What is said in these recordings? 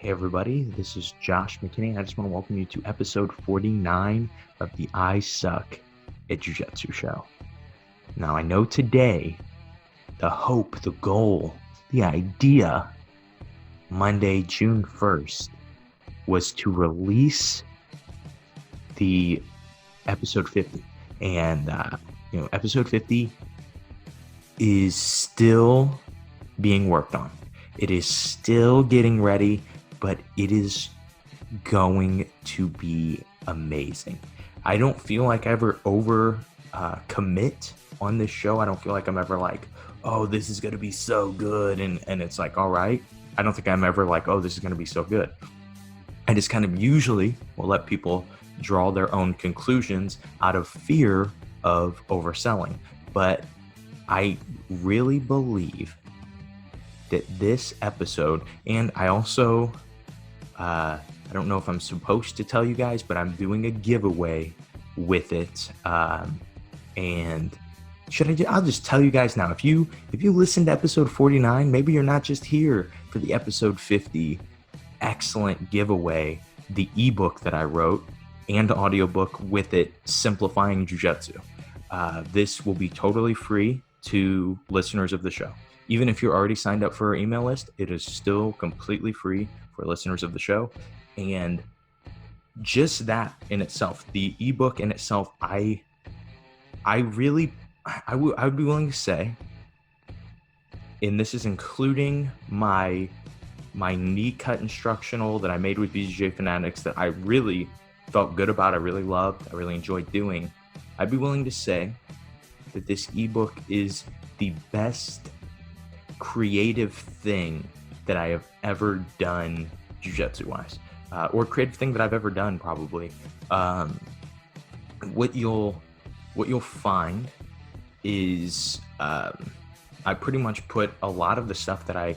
Hey everybody, this is Josh McKinney. I just want to welcome you to episode 49 of the I Suck at Jiu-Jitsu show. Now I know today, the hope, the goal, the idea, Monday, June 1st, was to release the episode 50. And, episode 50 is still being worked on. It is still getting ready, but it is going to be amazing. I don't feel like I ever commit on this show. I don't feel like I'm ever like, oh, this is going to be so good. And it's like, all right. I don't think I'm ever like, oh, this is going to be so good. I just kind of usually will let people draw their own conclusions out of fear of overselling. But I really believe that this episode, and I also, I don't know if I'm supposed to tell you guys, but I'm doing a giveaway with it. And I'll just tell you guys now, if you listen to episode 49, maybe you're not just here for the episode 50 excellent giveaway, the ebook that I wrote and audiobook with it, Simplifying Jiu-Jitsu. This will be totally free to listeners of the show. Even if you're already signed up for our email list, it is still completely free for listeners of the show. And just that in itself, the ebook in itself, I would be willing to say, and this is including my knee cut instructional that I made with BJJ Fanatics that I really felt good about, I really loved, I really enjoyed doing. I'd be willing to say that this ebook is the best creative thing that I have ever done jiu-jitsu wise, or creative thing that I've ever done probably. What you'll find is I pretty much put a lot of the stuff that I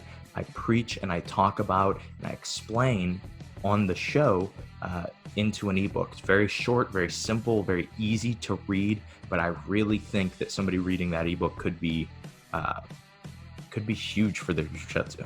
preach and I talk about and I explain on the show into an ebook. It's very short, very simple, very easy to read, but I really think that somebody reading that ebook could be huge for their jiu-jitsu.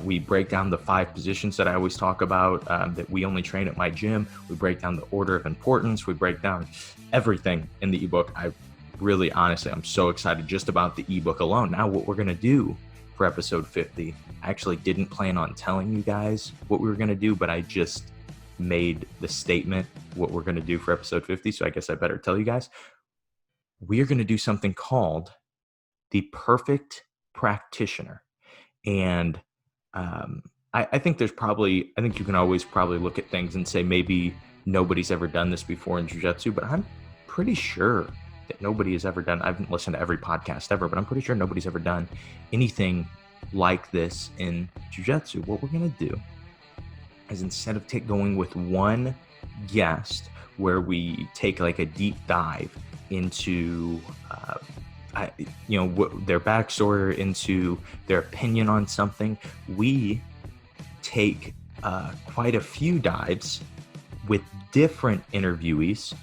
We break down the 5 positions that I always talk about that we only train at my gym. We break down the order of importance. We break down everything in the ebook. I'm so excited just about the ebook alone. Now what we're going to do for episode 50, I actually didn't plan on telling you guys what we were going to do, but I just made the statement what we're going to do for episode 50. So I guess I better tell you guys. We are going to do something called the perfect practitioner. And I think you can always probably look at things and say maybe nobody's ever done this before in jiu-jitsu, but I'm pretty sure that nobody has ever done. I haven't listened to every podcast ever, but I'm pretty sure nobody's ever done anything like this in jiu-jitsu. What we're going to do is instead of going with one guest where we take like a deep dive into their backstory, into their opinion on something, we take quite a few dives with different interviewees.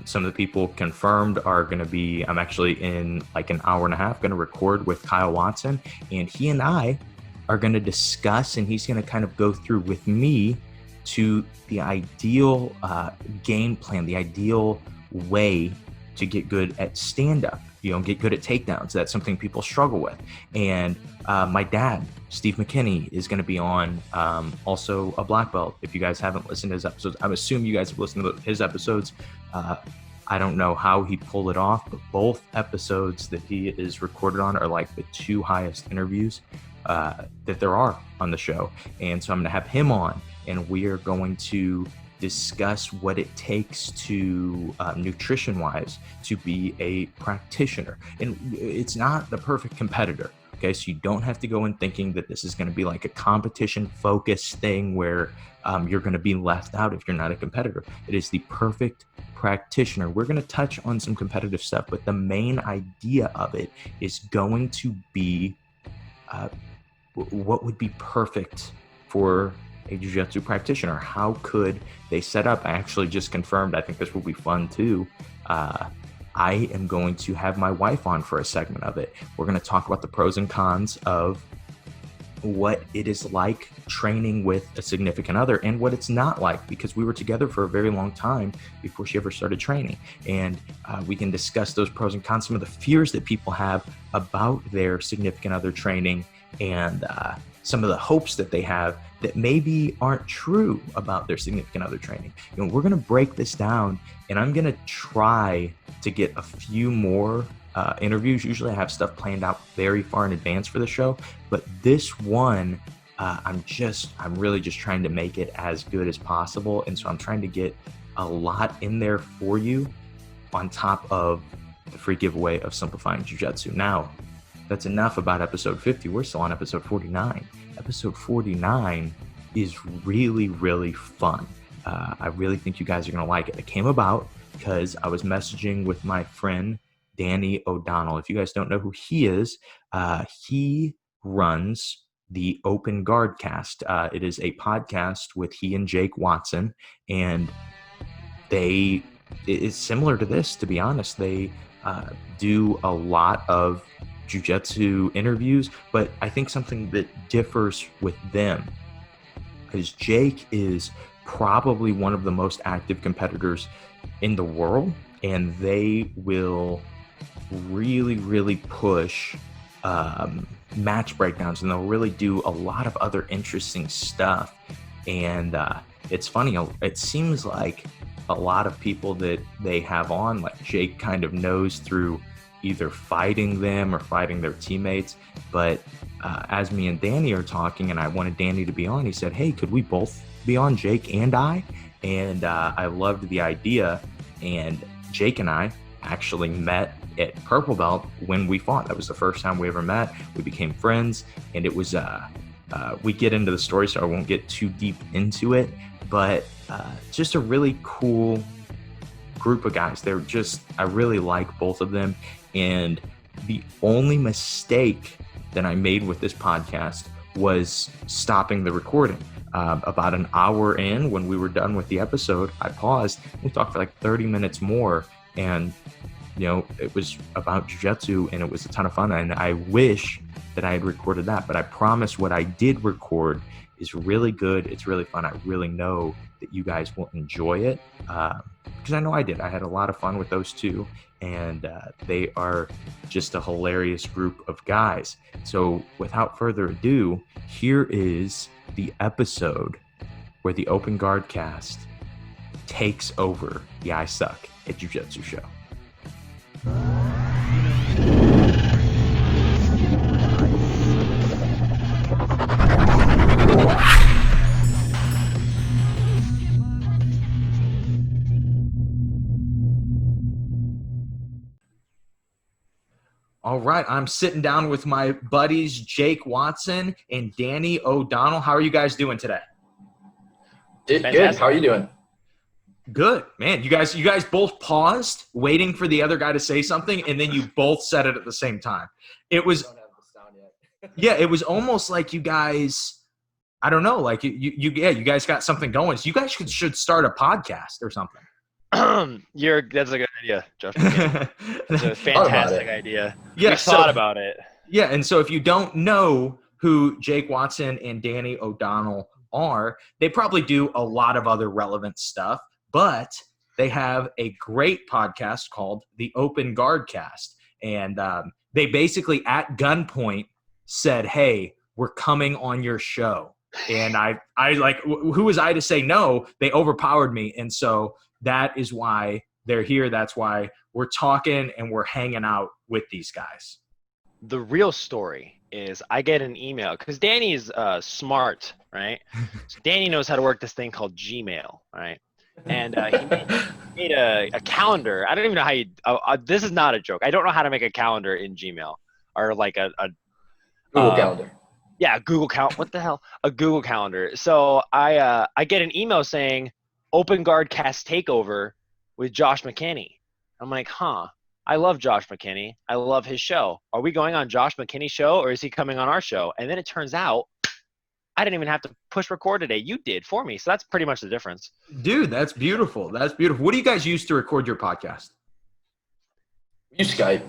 Some of the people confirmed are going to be, I'm actually in like an hour and a half going to record with Kyle Watson, and he and I are going to discuss, and he's going to kind of go through with me to the ideal game plan, the ideal way to get good at stand-up, get good at takedowns. That's something people struggle with. And my dad, Steve McKinney, is going to be on, also a black belt. If you guys haven't listened to his episodes, I assume you guys have listened to his episodes. I don't know how he pulled it off, but both episodes that he is recorded on are like the 2 highest interviews that there are on the show. And so I'm going to have him on, and we are going to discuss what it takes to nutrition wise to be a practitioner. And it's not the perfect competitor. Okay, so you don't have to go in thinking that this is going to be like a competition focused thing where you're going to be left out if you're not a competitor. It is the perfect practitioner. We're going to touch on some competitive stuff, but the main idea of it is going to be what would be perfect for a jiu-jitsu practitioner. How could they set up? I actually just confirmed, I think this will be fun too. I am going to have my wife on for a segment of it. We're going to talk about the pros and cons of what it is like training with a significant other and what it's not like, because we were together for a very long time before she ever started training. And we can discuss those pros and cons, some of the fears that people have about their significant other training, and some of the hopes that they have that maybe aren't true about their significant other training. You know, we're going to break this down, and I'm going to try to get a few more interviews. Usually I have stuff planned out very far in advance for the show, but this one, I'm really just trying to make it as good as possible. And so I'm trying to get a lot in there for you on top of the free giveaway of Simplifying Jiu-Jitsu. Now, that's enough about episode 50. We're still on episode 49. Episode 49 is really, really fun. I really think you guys are going to like it. It came about because I was messaging with my friend Danny O'Donnell. If you guys don't know who he is, he runs the Open Guard Cast. It is a podcast with he and Jake Watson, and it's similar to this, to be honest. They do a lot of jiu-jitsu interviews, but I think something that differs with them is Jake is probably one of the most active competitors in the world, and they will really, really push match breakdowns, and they'll really do a lot of other interesting stuff. And it's funny, it seems like a lot of people that they have on, like Jake kind of knows through either fighting them or fighting their teammates. But as me and Danny are talking, and I wanted Danny to be on, he said, hey, could we both be on, Jake and I? And I loved the idea. And Jake and I actually met at Purple Belt when we fought. That was the first time we ever met. We became friends, and it was we get into the story, so I won't get too deep into it, but just a really cool group of guys. I really like both of them. And the only mistake that I made with this podcast was stopping the recording. About an hour in, when we were done with the episode, I paused. We talked for like 30 minutes more, and it was about jiu-jitsu, and it was a ton of fun. And I wish that I had recorded that, but I promise what I did record is really good. It's really fun. I really know that you guys will enjoy it, because I know I did. I had a lot of fun with those two, and they are just a hilarious group of guys. So without further ado, here is the episode where the Open Guard Cast takes over the I Suck at Jiu-Jitsu show. All right, I'm sitting down with my buddies Jake Watson and Danny O'Donnell. How are you guys doing today? Good. How are you doing? Good, man. You guys both paused, waiting for the other guy to say something, and then you both said it at the same time. It was, I don't have the sound yet. yeah, it was almost like you guys, I don't know, like you guys got something going. So you guys should start a podcast or something. That's a good idea, Josh. That's a fantastic idea. Yeah, we thought about it. Yeah, and so if you don't know who Jake Watson and Danny O'Donnell are, they probably do a lot of other relevant stuff, but they have a great podcast called the Open Guard Cast, and they basically at gunpoint said, "Hey, we're coming on your show," and I like, who was I to say no? They overpowered me, and so that is why they're here. That's why we're talking and we're hanging out with these guys. The real story is I get an email because Danny is smart, right? So Danny knows how to work this thing called Gmail, right? And he made a calendar. I don't even know how you this is not a joke. I don't know how to make a calendar in Gmail or like a Google Calendar. Yeah, Google Calendar. What the hell? A Google Calendar. So I get an email saying Open Guard Cast Takeover with Josh McKinney. I'm like, I love Josh McKinney. I love his show. Are we going on Josh McKinney's show, or is he coming on our show? And then it turns out I didn't even have to push record today. You did for me. So that's pretty much the difference. Dude, that's beautiful. That's beautiful. What do you guys use to record your podcast? You Skype.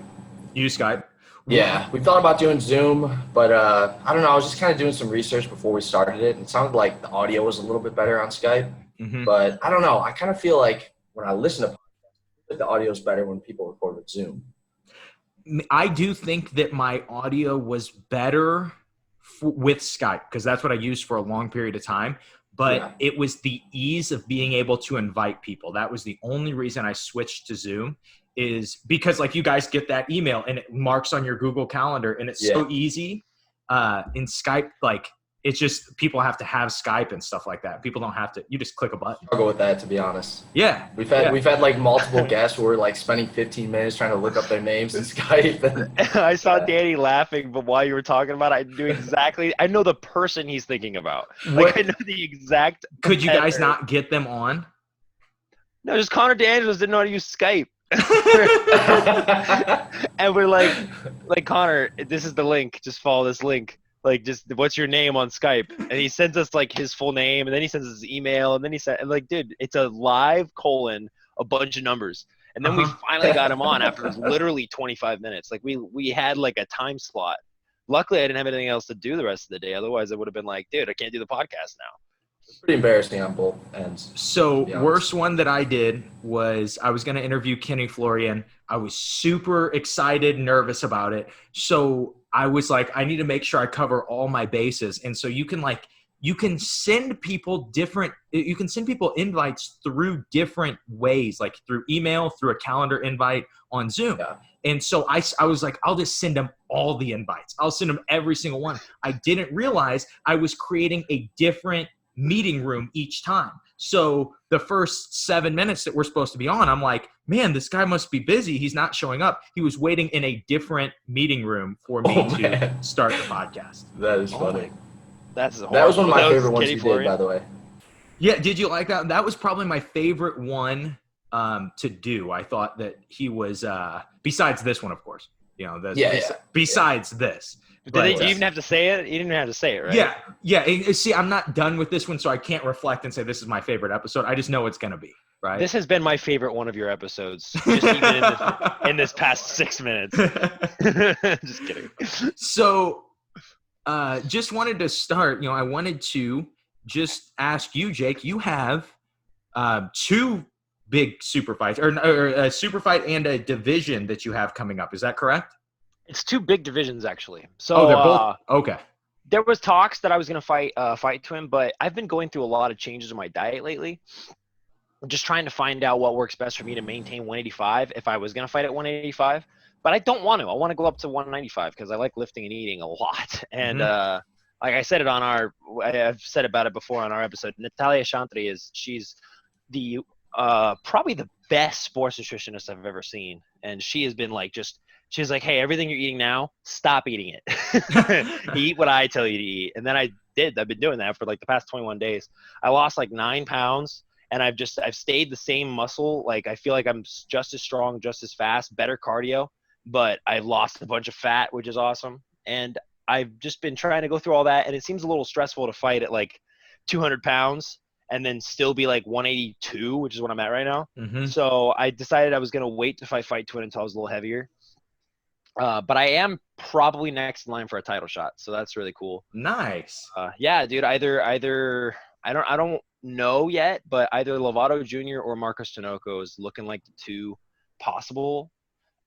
You use Skype. Yeah, we thought about doing Zoom, but I don't know. I was just kind of doing some research before we started it. And it sounded like the audio was a little bit better on Skype, Mm-hmm. but I don't know. I kind of feel like when I listen to podcasts, the audio is better when people record with Zoom. I do think that my audio was better with Skype because that's what I used for a long period of time. But it was the ease of being able to invite people. That was the only reason I switched to Zoom, is because like you guys get that email and it marks on your Google Calendar and it's so easy. In Skype, like it's just people have to have Skype and stuff like that. People don't have to. You just click a button. I'll go with that, to be honest. Yeah, we've had like multiple guests who were like spending 15 minutes trying to look up their names in Skype. I saw Danny laughing, but while you were talking about it, I know the person he's thinking about. Like I know the exact. Could you guys not get them on? No, just Connor DeAngelis didn't know how to use Skype. And we're like Connor, this is the link. Just follow this link. Like, just what's your name on Skype? And he sends us like his full name, and then he sends us his email, and then he said, and like, dude, it's a live colon, a bunch of numbers. And then we finally got him on after literally 25 minutes. Like we had like a time slot. Luckily, I didn't have anything else to do the rest of the day. Otherwise, I would have been like, dude, I can't do the podcast now. It's pretty embarrassing on both ends. So worst one that I did was I was going to interview Kenny Florian. I was super excited, nervous about it. So I was like, I need to make sure I cover all my bases. And so you can send people invites through different ways, like through email, through a calendar invite on Zoom. Yeah. And so I was like, I'll just send them all the invites. I'll send them every single one. I didn't realize I was creating a different meeting room each time. So the first 7 minutes that we're supposed to be on, I'm like, man, this guy must be busy. He's not showing up. He was waiting in a different meeting room for me to start the podcast. That is funny. That was one of my favorite ones you did, by the way. Yeah, did you like that? That was probably my favorite one to do. I thought that he was, besides this one, of course. You know, besides this. Do you even have to say it? You didn't even have to say it, right? Yeah. See, I'm not done with this one, so I can't reflect and say this is my favorite episode. I just know it's going to be, right? This has been my favorite one of your episodes, just even in this past 6 minutes. Just kidding. So, just wanted to start, I wanted to just ask you, Jake, you have two big super fights, or a super fight and a division that you have coming up. Is that correct? It's two big divisions, actually. So they're both okay. There was talks that I was going to fight to him, but I've been going through a lot of changes in my diet lately. I'm just trying to find out what works best for me to maintain 185 if I was going to fight at 185. But I don't want to. I want to go up to 195 because I like lifting and eating a lot. And like I said I've said about it before on our episode, Natalia Chantry she's the probably the best sports nutritionist I've ever seen. And she has been like she's like, hey, everything you're eating now, stop eating it. Eat what I tell you to eat. And then I've been doing that for like the past 21 days. I lost like 9 pounds and I've stayed the same muscle. Like I feel like I'm just as strong, just as fast, better cardio, but I've lost a bunch of fat, which is awesome. And I've just been trying to go through all that. And it seems a little stressful to fight at like 200 pounds and then still be like 182, which is what I'm at right now. Mm-hmm. So I decided I was going to wait to fight to it until I was a little heavier. But I am probably next in line for a title shot, so that's really cool. Nice. Yeah, dude. Either I don't know yet, but either Lovato Jr. or Marcos Tinoco is looking like the two possible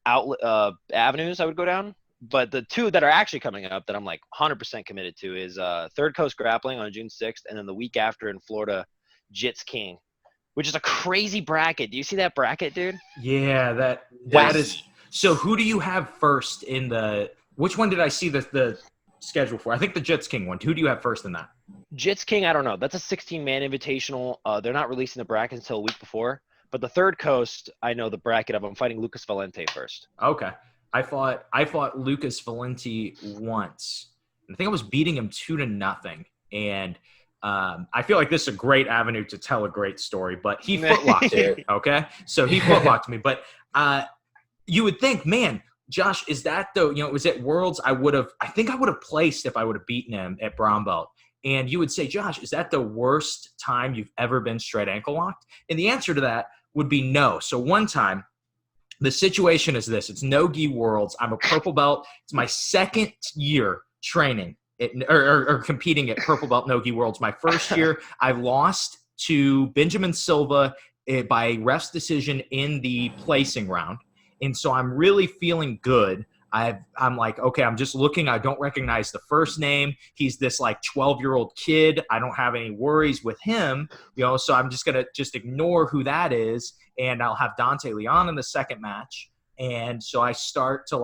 avenues I would go down. But the two that are actually coming up that I'm like 100% committed to is Third Coast Grappling on June 6th, and then the week after in Florida, Jits King, which is a crazy bracket. Do you see that bracket, dude? Yeah, that is. So who do you have first in which one did I see the schedule for? I think the Jits King one. Who do you have first in that? Jits King, I don't know. That's a 16-man invitational. They're not releasing the bracket until a week before. But the Third Coast, I know the bracket of. I'm fighting Lucas Valente first. Okay. I fought Lucas Valente once. I think I was beating him 2-0. And I feel like this is a great avenue to tell a great story. But he footlocked me. Okay? So he footlocked me. But you would think, man, Josh, is that it was at Worlds, I think I would have placed if I would have beaten him at brown belt. And you would say, Josh, is that the worst time you've ever been straight ankle locked? And the answer to that would be no. So one time the situation is this. It's no-gi worlds. I'm a purple belt. It's my second year training or competing at purple belt no-gi worlds. My first year, I lost to Benjamin Silva by ref's decision in the placing round. And so I'm really feeling good. I'm like, okay, I'm just looking. I don't recognize the first name. He's this like 12-year-old kid. I don't have any worries with him, so I'm just going to just ignore who that is. And I'll have Dante Leon in the second match. And so I start to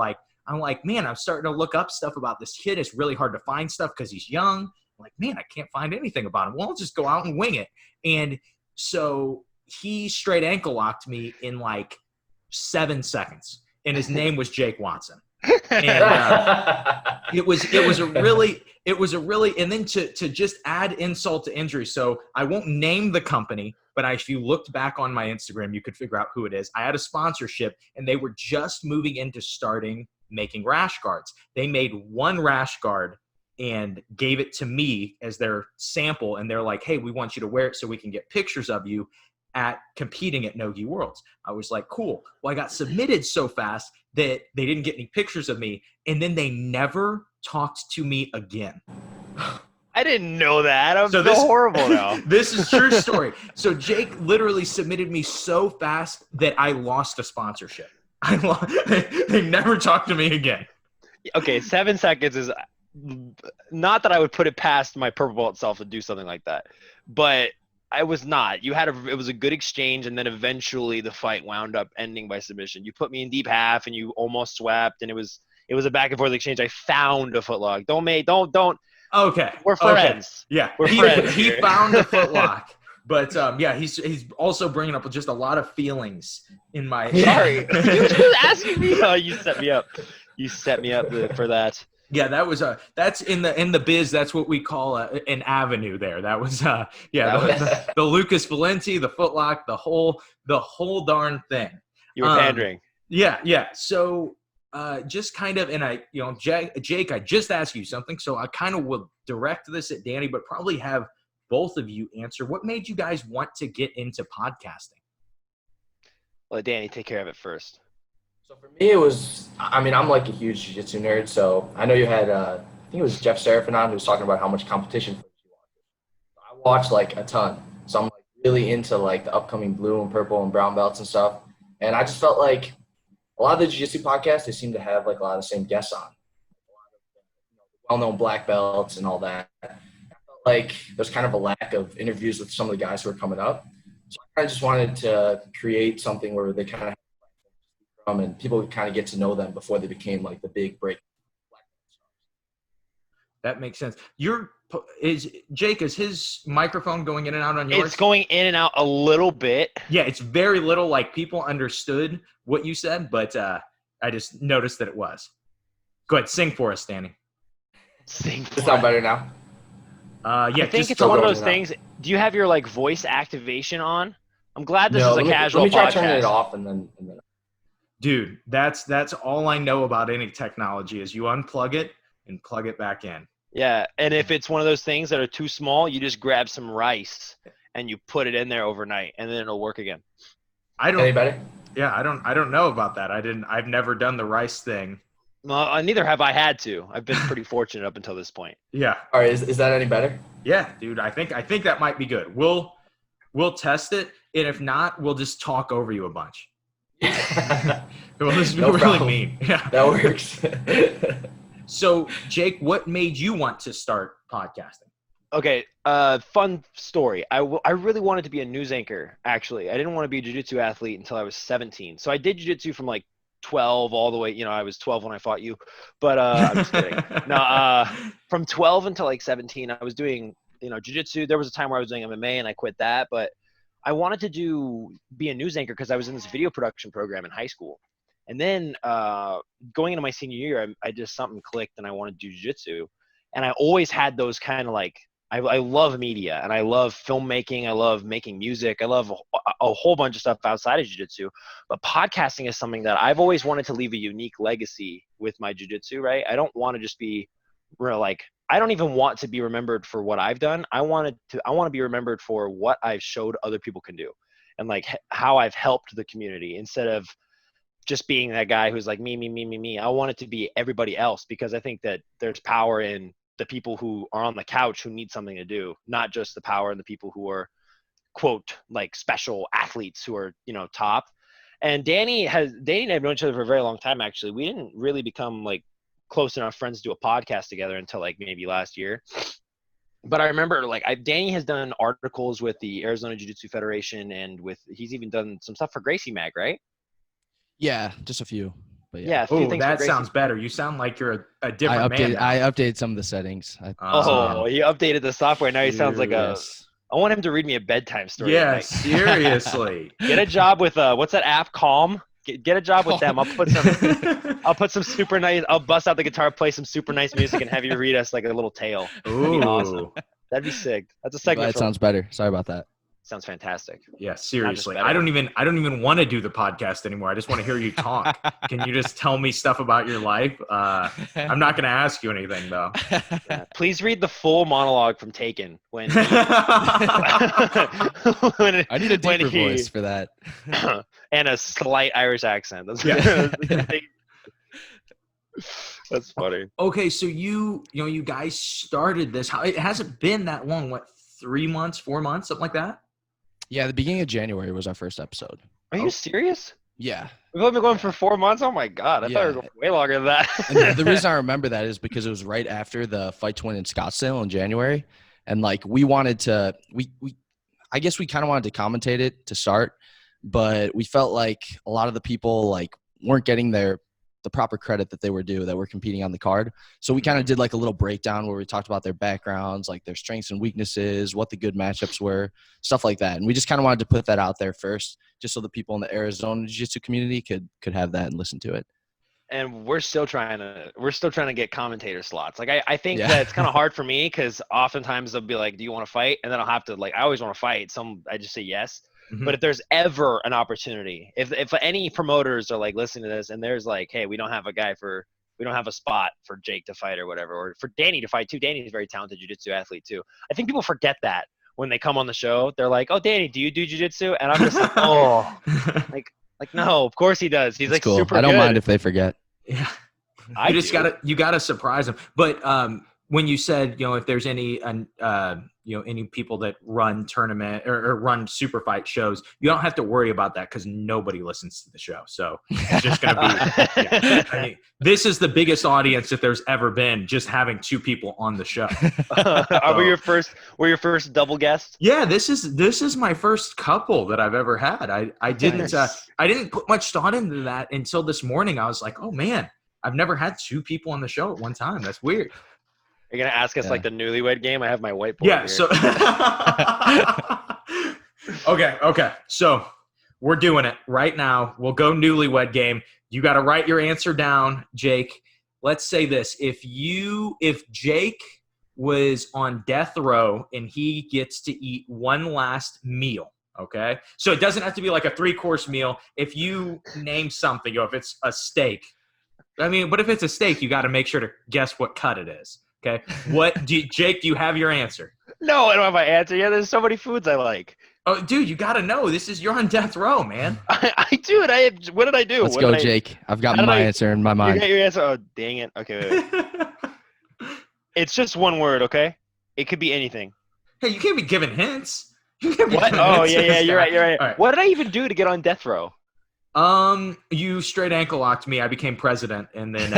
I'm like, man, I'm starting to look up stuff about this kid. It's really hard to find stuff because he's young. I'm like, man, I can't find anything about him. Well, I'll just go out and wing it. And so he straight ankle locked me in like 7 seconds. And his name was Jake Watson. And it was a really, and then to just add insult to injury. So I won't name the company, but if you looked back on my Instagram, you could figure out who it is. I had a sponsorship and they were just moving into starting making rash guards. They made one rash guard and gave it to me as their sample. And they're like, hey, we want you to wear it so we can get pictures of you at competing at No-Gi Worlds. I was like, cool. Well, I got submitted so fast that they didn't get any pictures of me. And then they never talked to me again. I didn't know that. I'm so horrible now. This is true story. So Jake literally submitted me so fast that I lost a sponsorship. They never talked to me again. Okay, 7 seconds is not that I would put it past my purple belt self to do something like that, but I was not. It was a good exchange, and then eventually the fight wound up ending by submission. You put me in deep half, and you almost swept, and it was a back and forth exchange. I found a footlock. Don't. Okay. We're friends. Okay. Yeah. We're friends. He found a footlock. But he's also bringing up just a lot of feelings in my. Sorry, you were asking me. Oh, you set me up. You set me up for that. Yeah, that's in the biz. That's what we call an avenue there. That was the Lucas Valenti, the footlock, the whole darn thing. You were pandering. Yeah. So just kind of, and Jake, I just asked you something, so I kind of will direct this at Danny, but probably have both of you answer. What made you guys want to get into podcasting? Let Danny take care of it first. So for me, it was, I'm like a huge jiu-jitsu nerd. So I know you had, I think it was Jeff Serafin on who was talking about how much competition you watch. I watch like a ton. So I'm like really into like the upcoming blue and purple and brown belts and stuff. And I just felt like a lot of the jiu-jitsu podcasts, they seem to have like a lot of the same guests on. A lot of well-known black belts and all that. Like there's kind of a lack of interviews with some of the guys who are coming up. So I just wanted to create something where they kind of have and people would kind of get to know them before they became like the big break. That makes sense. Jake, is his microphone going in and out on yours? It's going in and out a little bit. Yeah, it's very little. Like people understood what you said, but I just noticed that it was. Go ahead, sing for us, Danny. Sing. Does it sound better now? Yeah, I think it's one of those things. Do you have your like voice activation on? I'm glad this is a casual podcast. Let me try turning it off and then. Dude, that's all I know about any technology is you unplug it and plug it back in. Yeah, and if it's one of those things that are too small, you just grab some rice and you put it in there overnight, and then it'll work again. Any better? Yeah, I don't know about that. I've never done the rice thing. Well, neither have I had to. I've been pretty fortunate up until this point. Yeah. All right, is that any better? Yeah, dude. I think that might be good. We'll test it, and if not, we'll just talk over you a bunch. We'll just be really mean. Yeah, that works. So, Jake, what made you want to start podcasting? Okay, fun story. I really wanted to be a news anchor, actually. I didn't want to be a jiu-jitsu athlete until I was 17. So I did jiu-jitsu from like 12 all the way, I was 12 when I fought you. But I'm just kidding. No, from 12 until like 17, I was doing, jiu-jitsu. There was a time where I was doing MMA and I quit that. But I wanted to be a news anchor because I was in this video production program in high school. And then going into my senior year, I just something clicked and I wanted to do jiu-jitsu. And I always had those kind of like, I love media and I love filmmaking. I love making music. I love a whole bunch of stuff outside of jiu-jitsu. But podcasting is something that I've always wanted to leave a unique legacy with my jiu-jitsu, right? I don't want to just be I don't even want to be remembered for what I've done. I want to be remembered for what I've showed other people can do and like how I've helped the community instead of just being that guy who's like me, me, me, me, me. I want it to be everybody else, because I think that there's power in the people who are on the couch who need something to do, not just the power in the people who are, quote, like special athletes who are, top. And Danny and I have known each other for a very long time, actually. We didn't really become like close enough friends to do a podcast together until like maybe last year. But I remember like Danny has done articles with the Arizona Jiu-Jitsu Federation, and he's even done some stuff for Gracie Mag, right? Yeah, just a few. But Yeah, a few Oh, things for that Gracie. sounds better. You sound like you're a different man now. I updated some of the settings. He updated the software. Now he sounds like Yes. I want him to read me a bedtime story. Yeah, tonight. seriously. Get a job with what's that app? Calm. Get a job with them. I'll put some super nice. I'll bust out the guitar, play some super nice music, and have you read us like a little tale. That'd be awesome. That'd be sick. That's a segment. That sounds better. Sorry about that. Sounds fantastic. Yeah, seriously. I don't even want to do the podcast anymore. I just want to hear you talk. Can you just tell me stuff about your life? I'm not going to ask you anything though. Yeah. Please read the full monologue from Taken when I need a deeper voice for that. and a slight Irish accent. That's That's funny. Okay, so you guys started this. It hasn't been that long. What, 3 months, 4 months, something like that? Yeah, the beginning of January was our first episode. Are you serious? Yeah. We've only been going for 4 months? Oh my God. I thought it was going way longer than that. And the reason I remember that is because it was right after the Fight to Win in Scottsdale in January. And like we wanted to I guess we kind of wanted to commentate it to start, but we felt like a lot of the people like weren't getting the proper credit that they were due, that were competing on the card. So we kind of did like a little breakdown where we talked about their backgrounds, like their strengths and weaknesses, what the good matchups were, stuff like that. And we just kind of wanted to put that out there first, just so the people in the Arizona Jiu-Jitsu community could have that and listen to it. And we're still trying to get commentator slots. Like I think that it's kind of hard for me, because oftentimes they'll be like, do you want to fight? And then I'll have to, like, I always want to fight. I just say yes. Mm-hmm. But if there's ever an opportunity, if any promoters are like listening to this and there's like, hey, we don't have a spot for Jake to fight or whatever, or for Danny to fight too. Danny is a very talented jiu-jitsu athlete too. I think people forget that when they come on the show. They're like, oh, Danny, do you do jiu-jitsu? And I'm just like, oh, like no, of course he does. He's like cool. Super good. I don't mind if they forget. Yeah. You gotta surprise them. But when you said, if there's any any people that run tournament or run super fight shows, you don't have to worry about that, because nobody listens to the show. So it's just gonna be I mean, this is the biggest audience that there's ever been, just having 2 people on the show. Were your first double guest? Yeah, this is my first couple that I've ever had. I didn't put much thought into that until this morning. I was like, oh man, I've never had 2 people on the show at one time. That's weird. You're going to ask us like the newlywed game? I have my whiteboard here. So Okay. So we're doing it right now. We'll go newlywed game. You got to write your answer down, Jake. Let's say this. If Jake was on death row and he gets to eat one last meal, okay? So it doesn't have to be like a 3-course meal. If you name something, if it's a steak, but if it's a steak, you got to make sure to guess what cut it is. Okay. Jake, do you have your answer? No, I don't have my answer. Yeah, there's so many foods I like. Oh, dude, you got to know. You're on death row, man. I do. What did I do? Let's go, Jake. I've got my answer in my mind. You got your answer? Oh, dang it. Okay, wait. It's just one word, okay? It could be anything. Hey, you can't be giving hints. What? Oh, yeah, you're right. All right. What did I even do to get on death row? You straight ankle locked me. I became president, and then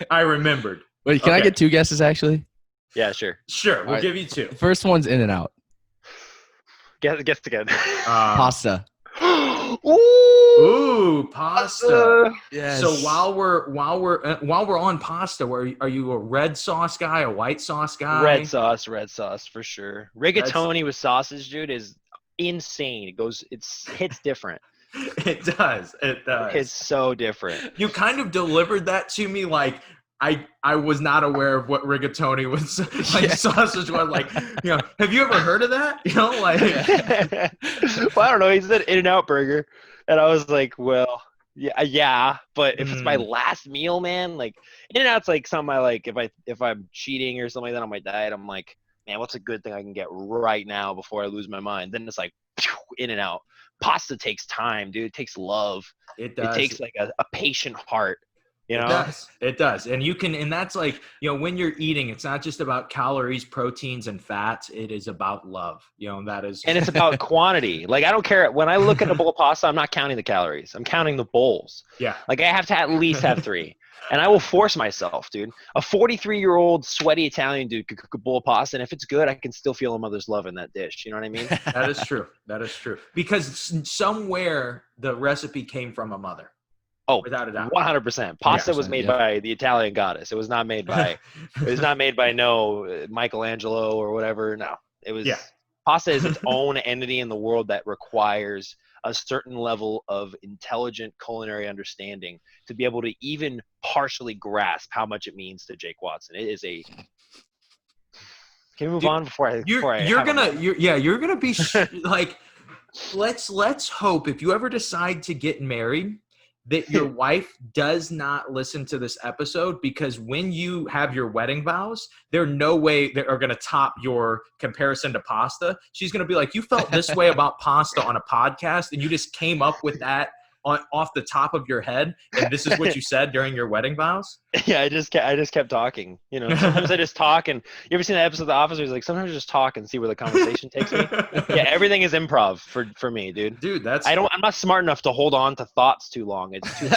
I remembered. Wait, can I get 2 guesses actually? Yeah, sure. Sure, we'll give you 2. The first one's In and Out. Guess again. Pasta. Ooh, pasta. Yes. So while we're on pasta, are you a red sauce guy, a white sauce guy? Red sauce for sure. Rigatoni with sausage, dude, is insane. It hits different. It does. It's so different. You kind of delivered that to me like I was not aware of what rigatoni was, like sausage was. Like, have you ever heard of that? Well, I don't know. He said In-N-Out burger, and I was like, well, yeah. But if it's my last meal, man, like In-N-Out's like something I like. If I'm cheating or something like that on my diet, I'm like, man, what's a good thing I can get right now before I lose my mind? Then it's like in and out. Pasta takes time, dude. It takes love. It does. It takes like a patient heart. You know? It does. And you can, and that's like, when you're eating, it's not just about calories, proteins, and fats. It is about love. That is. And it's about quantity. Like, I don't care. When I look at a bowl of pasta, I'm not counting the calories. I'm counting the bowls. Yeah. Like, I have to at least have 3. And I will force myself, dude. A 43-year-old sweaty Italian dude could cook a bowl of pasta, and if it's good, I can still feel a mother's love in that dish. You know what I mean? That is true. That is true. Because somewhere the recipe came from a mother. Oh, without a doubt. 100%. Pasta was made by the Italian goddess. It was not made by no Michelangelo or whatever. No, it was pasta is its own entity in the world that requires a certain level of intelligent culinary understanding to be able to even partially grasp how much it means to Jake Watson. It is a. Can we move on before I? You're gonna be like, let's hope if you ever decide to get married, that your wife does not listen to this episode, because when you have your wedding vows, there no way that are going to top your comparison to pasta. She's going to be like, you felt this way about pasta on a podcast, and you just came up with that off the top of your head, and this is what you said during your wedding vows. Yeah, I just kept talking. Sometimes I just talk, and you ever seen that episode of The Office where he's like, sometimes I just talk and see where the conversation takes me. Yeah, everything is improv for me, dude. Dude, I'm not smart enough to hold on to thoughts too long. It's too.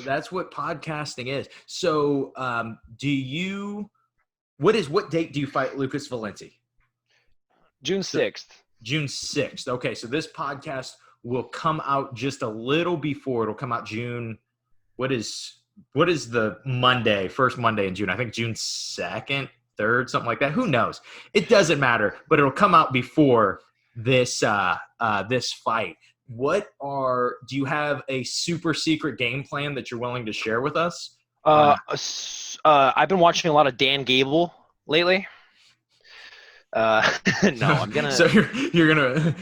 That's what podcasting is. So, what date do you fight Lucas Valenti? June 6th. June 6th. Okay, so this podcast will come out just a little before. It'll come out June. What is the Monday, first Monday in June? I think June 2nd, 3rd, something like that. Who knows? It doesn't matter, but it'll come out before this this fight. Do you have a super secret game plan that you're willing to share with us? I've been watching a lot of Dan Gable lately. No, I'm gonna. So you're gonna.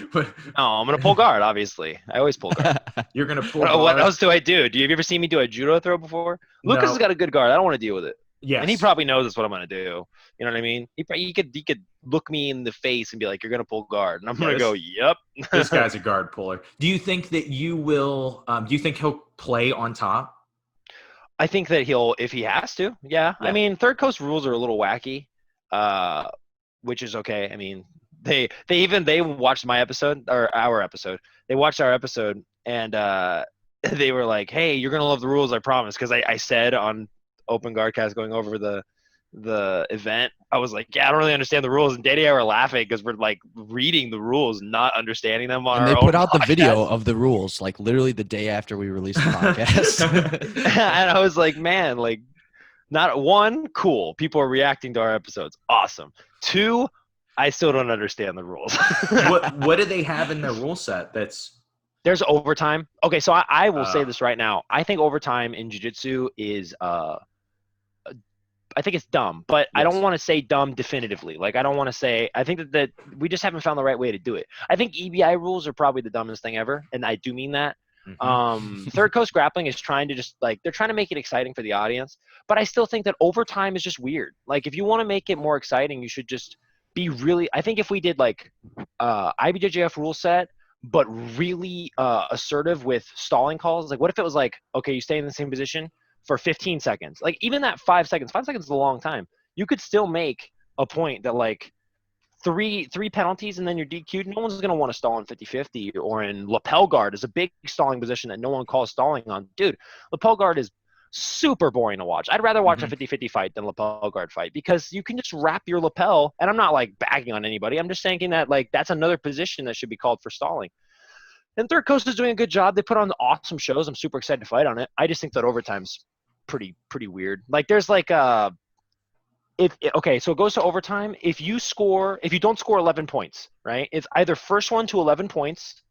No, I'm gonna pull guard. Obviously, I always pull guard. You're gonna pull. What else do I do? Do you ever seen me do a judo throw before? Lucas has got a good guard. I don't want to deal with it. Yes. And he probably knows that's what I'm gonna do. You know what I mean? He could look me in the face and be like, "You're gonna pull guard," and I'm gonna go, "Yep." This guy's a guard puller. Do you think that you will? Do you think he'll play on top? I think that he'll, if he has to. Yeah. I mean, Third Coast rules are a little wacky. Which is okay. I mean, they watched my episode or our episode. They watched our episode and they were like, "Hey, you're gonna love the rules, I promise." Because I said on Open Guardcast going over the event, I was like, "Yeah, I don't really understand the rules." And Danny and I were laughing because we're like reading the rules, not understanding them on our own. And they put out the video of the rules, like literally the day after we released the podcast. And I was like, man, like. Not one, cool. People are reacting to our episodes. Awesome. 2, I still don't understand the rules. What do they have in their rule set? There's overtime. Okay, so I will say this right now. I think overtime in jiu-jitsu is I think it's dumb, but yes. I don't want to say dumb definitively. Like, I don't want to say – I think that we just haven't found the right way to do it. I think EBI rules are probably the dumbest thing ever, and I do mean that. Mm-hmm. Third Coast Grappling is trying to just like they're trying to make it exciting for the audience, but I still think that overtime is just weird. Like, if you want to make it more exciting, you should just be really. I think if we did like IBJJF rule set, but really assertive with stalling calls. Like, what if it was like, okay, you stay in the same position for 15 seconds. Like, even that 5 seconds. 5 seconds is a long time. You could still make a point that like. Three penalties and then you're DQ'd. No one's going to want to stall in 50-50 or in lapel guard is a big stalling position that no one calls stalling on. Dude, lapel guard is super boring to watch. I'd rather watch a 50-50 fight than lapel guard fight because you can just wrap your lapel. And I'm not like bagging on anybody. I'm just saying that like that's another position that should be called for stalling. And Third Coast is doing a good job. They put on awesome shows. I'm super excited to fight on it. I just think that overtime's pretty weird. Like there's like so it goes to overtime. If you don't score 11 points, right? It's either first one to 11 points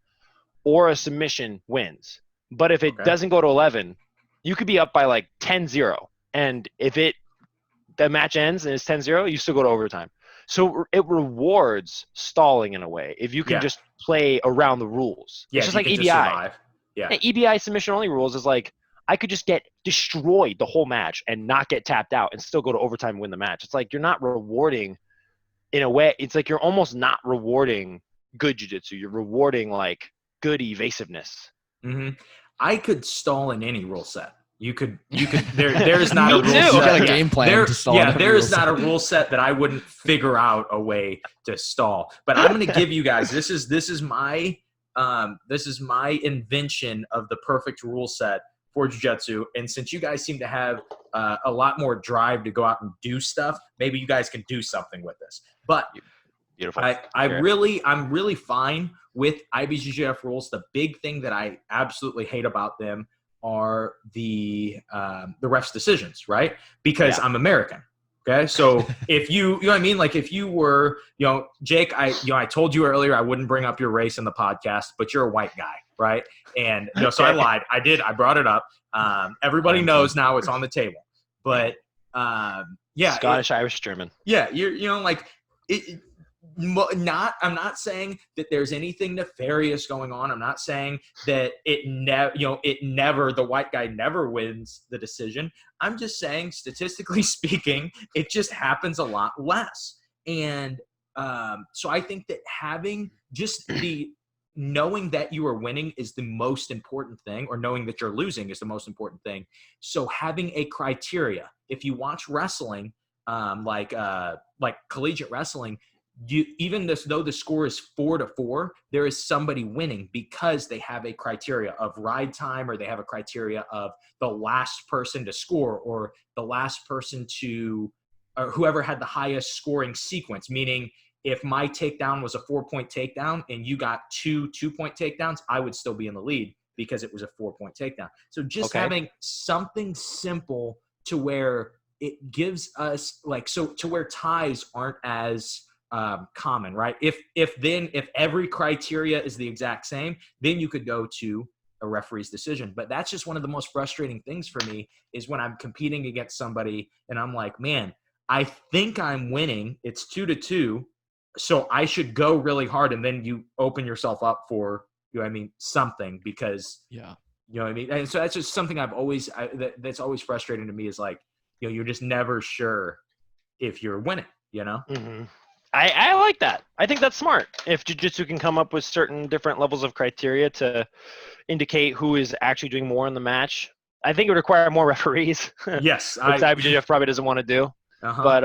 or a submission wins. But if it doesn't go to 11, you could be up by like 10-0. And if the match ends and it's 10-0, you still go to overtime. So it rewards stalling in a way if you can just play around the rules. Yeah, it's just like EBI. Yeah. EBI submission only rules is like, I could just get destroyed the whole match and not get tapped out and still go to overtime and win the match. It's like you're not rewarding in a way. It's like you're almost not rewarding good jiu-jitsu. You're rewarding like good evasiveness. Mm-hmm. I could stall in any rule set. You could. There is not a rule too. set. You got a game plan to stall. Yeah, in every there is rule not set. a rule set that I wouldn't figure out a way to stall. But I'm going to give you guys. This is my invention of the perfect rule set for jiu-jitsu. And since you guys seem to have a lot more drive to go out and do stuff, maybe you guys can do something with this. But Beautiful. I'm really fine with IBJJF rules. The big thing that I absolutely hate about them are the refs' decisions, right? Because I'm American. Okay, so if you know what I mean, like if you were, Jake, I told you earlier I wouldn't bring up your race in the podcast, but you're a white guy, right? And so I lied. I brought it up. Everybody knows now it's on the table. But Scottish, Irish, German. Yeah, I'm not saying that there's anything nefarious going on. I'm not saying that the white guy never wins the decision. I'm just saying, statistically speaking, it just happens a lot less. And so I think that having just knowing that you are winning is the most important thing, or knowing that you're losing is the most important thing. So having a criteria, if you watch wrestling, like collegiate wrestling, even though the score is 4-4, there is somebody winning because they have a criteria of ride time, or they have a criteria of the last person to score, or the last person to, or whoever had the highest scoring sequence. Meaning, if my takedown was a 4-point takedown and you got 2 2-point takedowns, I would still be in the lead because it was a 4-point takedown. So just having something simple to where it gives us to where ties aren't as common, right? If every criteria is the exact same, then you could go to a referee's decision. But that's just one of the most frustrating things for me, is when I'm competing against somebody and I'm like, man, I think I'm winning. It's 2-2. So I should go really hard. And then you open yourself up for, something, because, And so that's just something that's always frustrating to me, is like, you're just never sure if you're winning, Mm-hmm. I like that. I think that's smart. If jiu-jitsu can come up with certain different levels of criteria to indicate who is actually doing more in the match, I think it would require more referees. Yes. Which IBJJF probably doesn't want to do. Uh-huh. But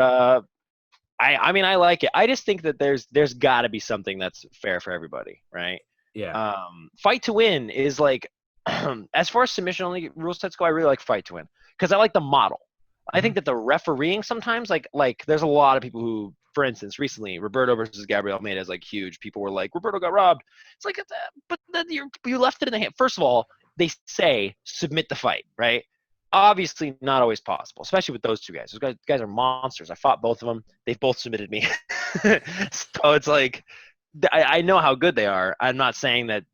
I like it. I just think that there's got to be something that's fair for everybody, right? Yeah. Fight to win is like, as far as submission only rule sets go, I really like fight to win because I like the model. I think that the refereeing sometimes, like there's a lot of people who, for instance, recently Roberto versus Gabriel Almeida is like huge. People were like, Roberto got robbed. It's like, but then you left it in the hand. First of all, they say submit the fight, right? Obviously not always possible, especially with those two guys. Those guys are monsters. I fought both of them. They've both submitted me. So it's like, I know how good they are. I'm not saying that,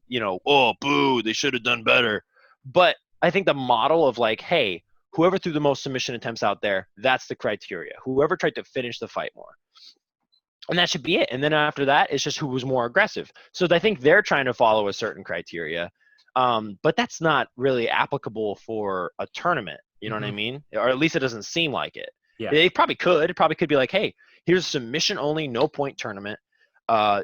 oh, boo, they should have done better. But I think the model of like, hey, whoever threw the most submission attempts out there, that's the criteria. Whoever tried to finish the fight more. And that should be it. And then after that, it's just who was more aggressive. So I think they're trying to follow a certain criteria. But that's not really applicable for a tournament. You know what I mean? Or at least it doesn't seem like it. Yeah. They probably could. It probably could be like, hey, here's a submission only, no point tournament.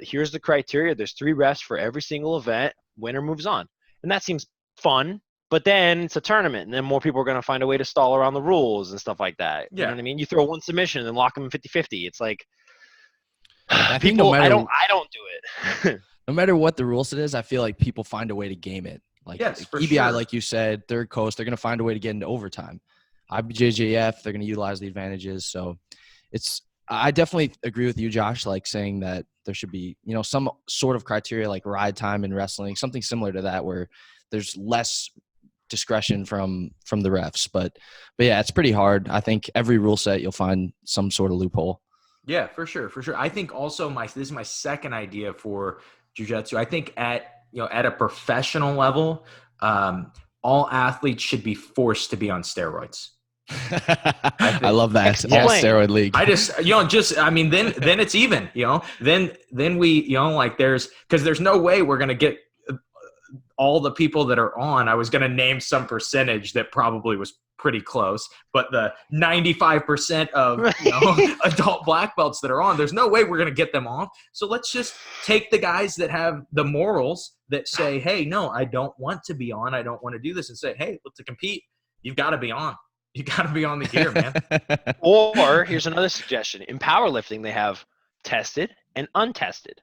Here's the criteria. There's 3 refs for every single event. Winner moves on. And that seems fun. But then it's a tournament, and then more people are going to find a way to stall around the rules and stuff like that. You know what I mean? You throw one submission and then lock them in 50-50. It's like, I think people, I don't do it. No matter what the rule set is, I feel like people find a way to game it. Like EBI, sure. like you said, Third Coast, they're going to find a way to get into overtime. IBJJF, they're going to utilize the advantages. So I definitely agree with you, Josh, like saying that there should be, some sort of criteria like ride time in wrestling, something similar to that, where there's less discretion from the refs. But yeah, it's pretty hard. I think every rule set you'll find some sort of loophole. Yeah, for sure. I think also this is my second idea for jiu-jitsu. I think at a professional level, all athletes should be forced to be on steroids. I love that. All steroid league. I just, then it's even, then we, because there's no way we're going to get all the people that are on, I was going to name some percentage that probably was pretty close, but the 95% of adult black belts that are on, there's no way we're going to get them off. So let's just take the guys that have the morals that say, hey, no, I don't want to be on. I don't want to do this, and say, hey, to compete, you've got to be on. You got to be on the gear, man. Or here's another suggestion. In powerlifting, they have tested and untested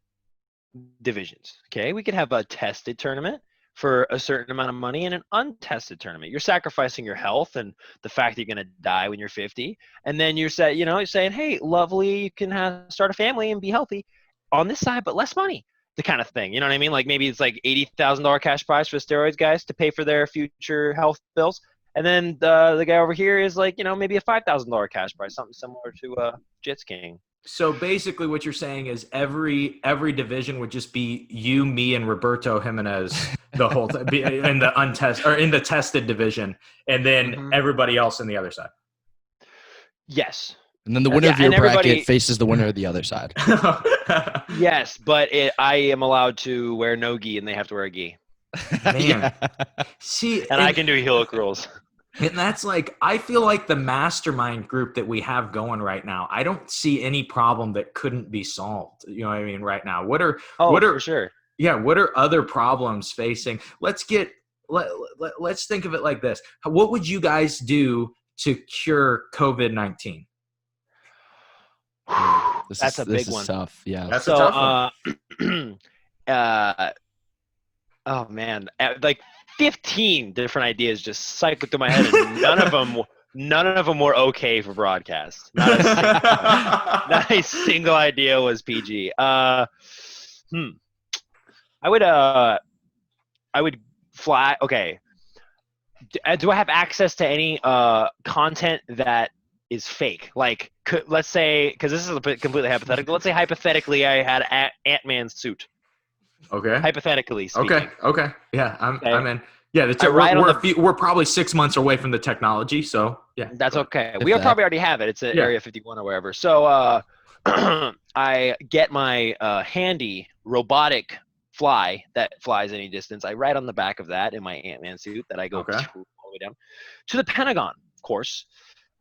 divisions. Okay, we could have a tested tournament for a certain amount of money and an untested tournament. You're sacrificing your health and the fact that you're going to die when you're 50, and then you're saying, hey, lovely, you can start a family and be healthy on this side, but less money. The kind of thing, you know what I mean? Like maybe it's like $80,000 cash prize for the steroids guys to pay for their future health bills. And then the guy over here is like, maybe a $5,000 cash prize, something similar to Jits King. So basically what you're saying is every division would just be you, me, and Roberto Jimenez the whole time in the untested or in the tested division, and then everybody else in the other side. Yes. And then the winner of your bracket faces the winner of the other side. Yes, but I am allowed to wear no gi and they have to wear a gi. Man. Yeah. See, and I can do heel rolls. And that's like, I feel like the mastermind group that we have going right now, I don't see any problem that couldn't be solved. You know what I mean? Right now, what are for sure. Yeah. What are other problems facing? Let's think of it like this. What would you guys do to cure COVID-19? That's a big one. This is tough. Yeah. That's a tough one. Oh man, like 15 different ideas just cycled through my head, and none of them were okay for broadcast. Not a single idea was PG. I would fly. Okay. Do I have access to any content that is fake? Like, let's say, because this is a bit completely hypothetical. Let's say hypothetically I had Ant-Man's suit. Okay. Hypothetically speaking. Okay. Yeah, I'm in. Yeah, we're probably 6 months away from the technology, so yeah. That's okay. We probably already have it. It's at Area 51 or wherever. So I get my handy robotic fly that flies any distance. I ride on the back of that in my Ant-Man suit that I go all the way down to the Pentagon, of course.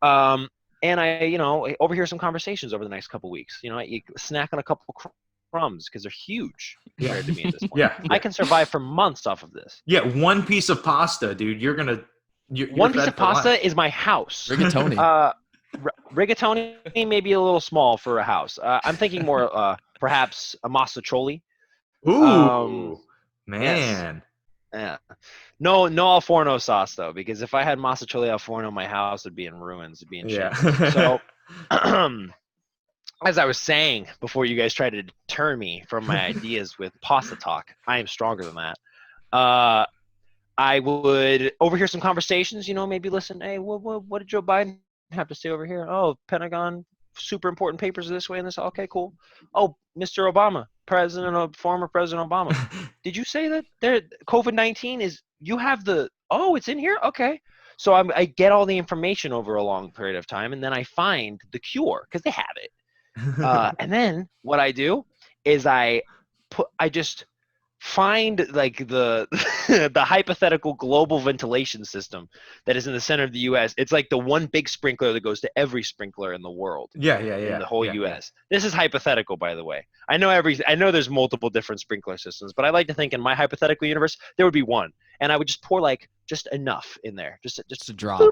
And I, overhear some conversations over the next couple weeks. I snack on a couple crumbs because they're huge compared to me at this point. Yeah. I can survive for months off of this. Yeah, one piece of pasta, dude. You're one piece of pasta is my house. Rigatoni. Rigatoni may be a little small for a house. I'm thinking more perhaps a massacholi. Ooh, man. Yes. Yeah. No Al Forno sauce though, because if I had massacholi Al Forno, my house would be in ruins. It'd be in shambles. So, as I was saying before, you guys tried to deter me from my ideas with pasta talk. I am stronger than that. I would overhear some conversations. Maybe listen. Hey, what did Joe Biden have to say over here? Oh, Pentagon, super important papers this way and this. Okay, cool. Oh, Mr. Obama, former President Obama. Did you say that COVID-19 is? You have it's in here. Okay. So I get all the information over a long period of time, and then I find the cure because they have it. And then what I do is I just find like the the hypothetical global ventilation system that is in the center of the U.S. It's like the one big sprinkler that goes to every sprinkler in the world. Yeah. In the whole U.S. This is hypothetical, by the way. I know there's multiple different sprinkler systems, but I like to think in my hypothetical universe there would be one, and I would just pour like just enough in there, just a drop. Boop,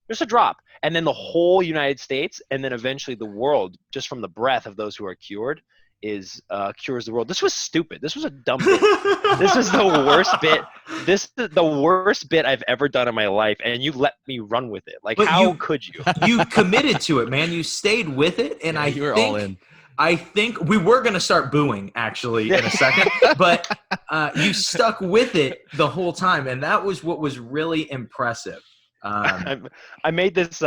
just a drop, and then the whole United States, and then eventually the world, just from the breath of those who are cured, cures the world. This was stupid. This was a dumb bit. This is the worst bit. This is the worst bit I've ever done in my life, and you let me run with it. Like, how could you? You committed to it, man. You stayed with it, and you were all in. I think we were going to start booing, actually, in a second, but you stuck with it the whole time, and that was what was really impressive. I made this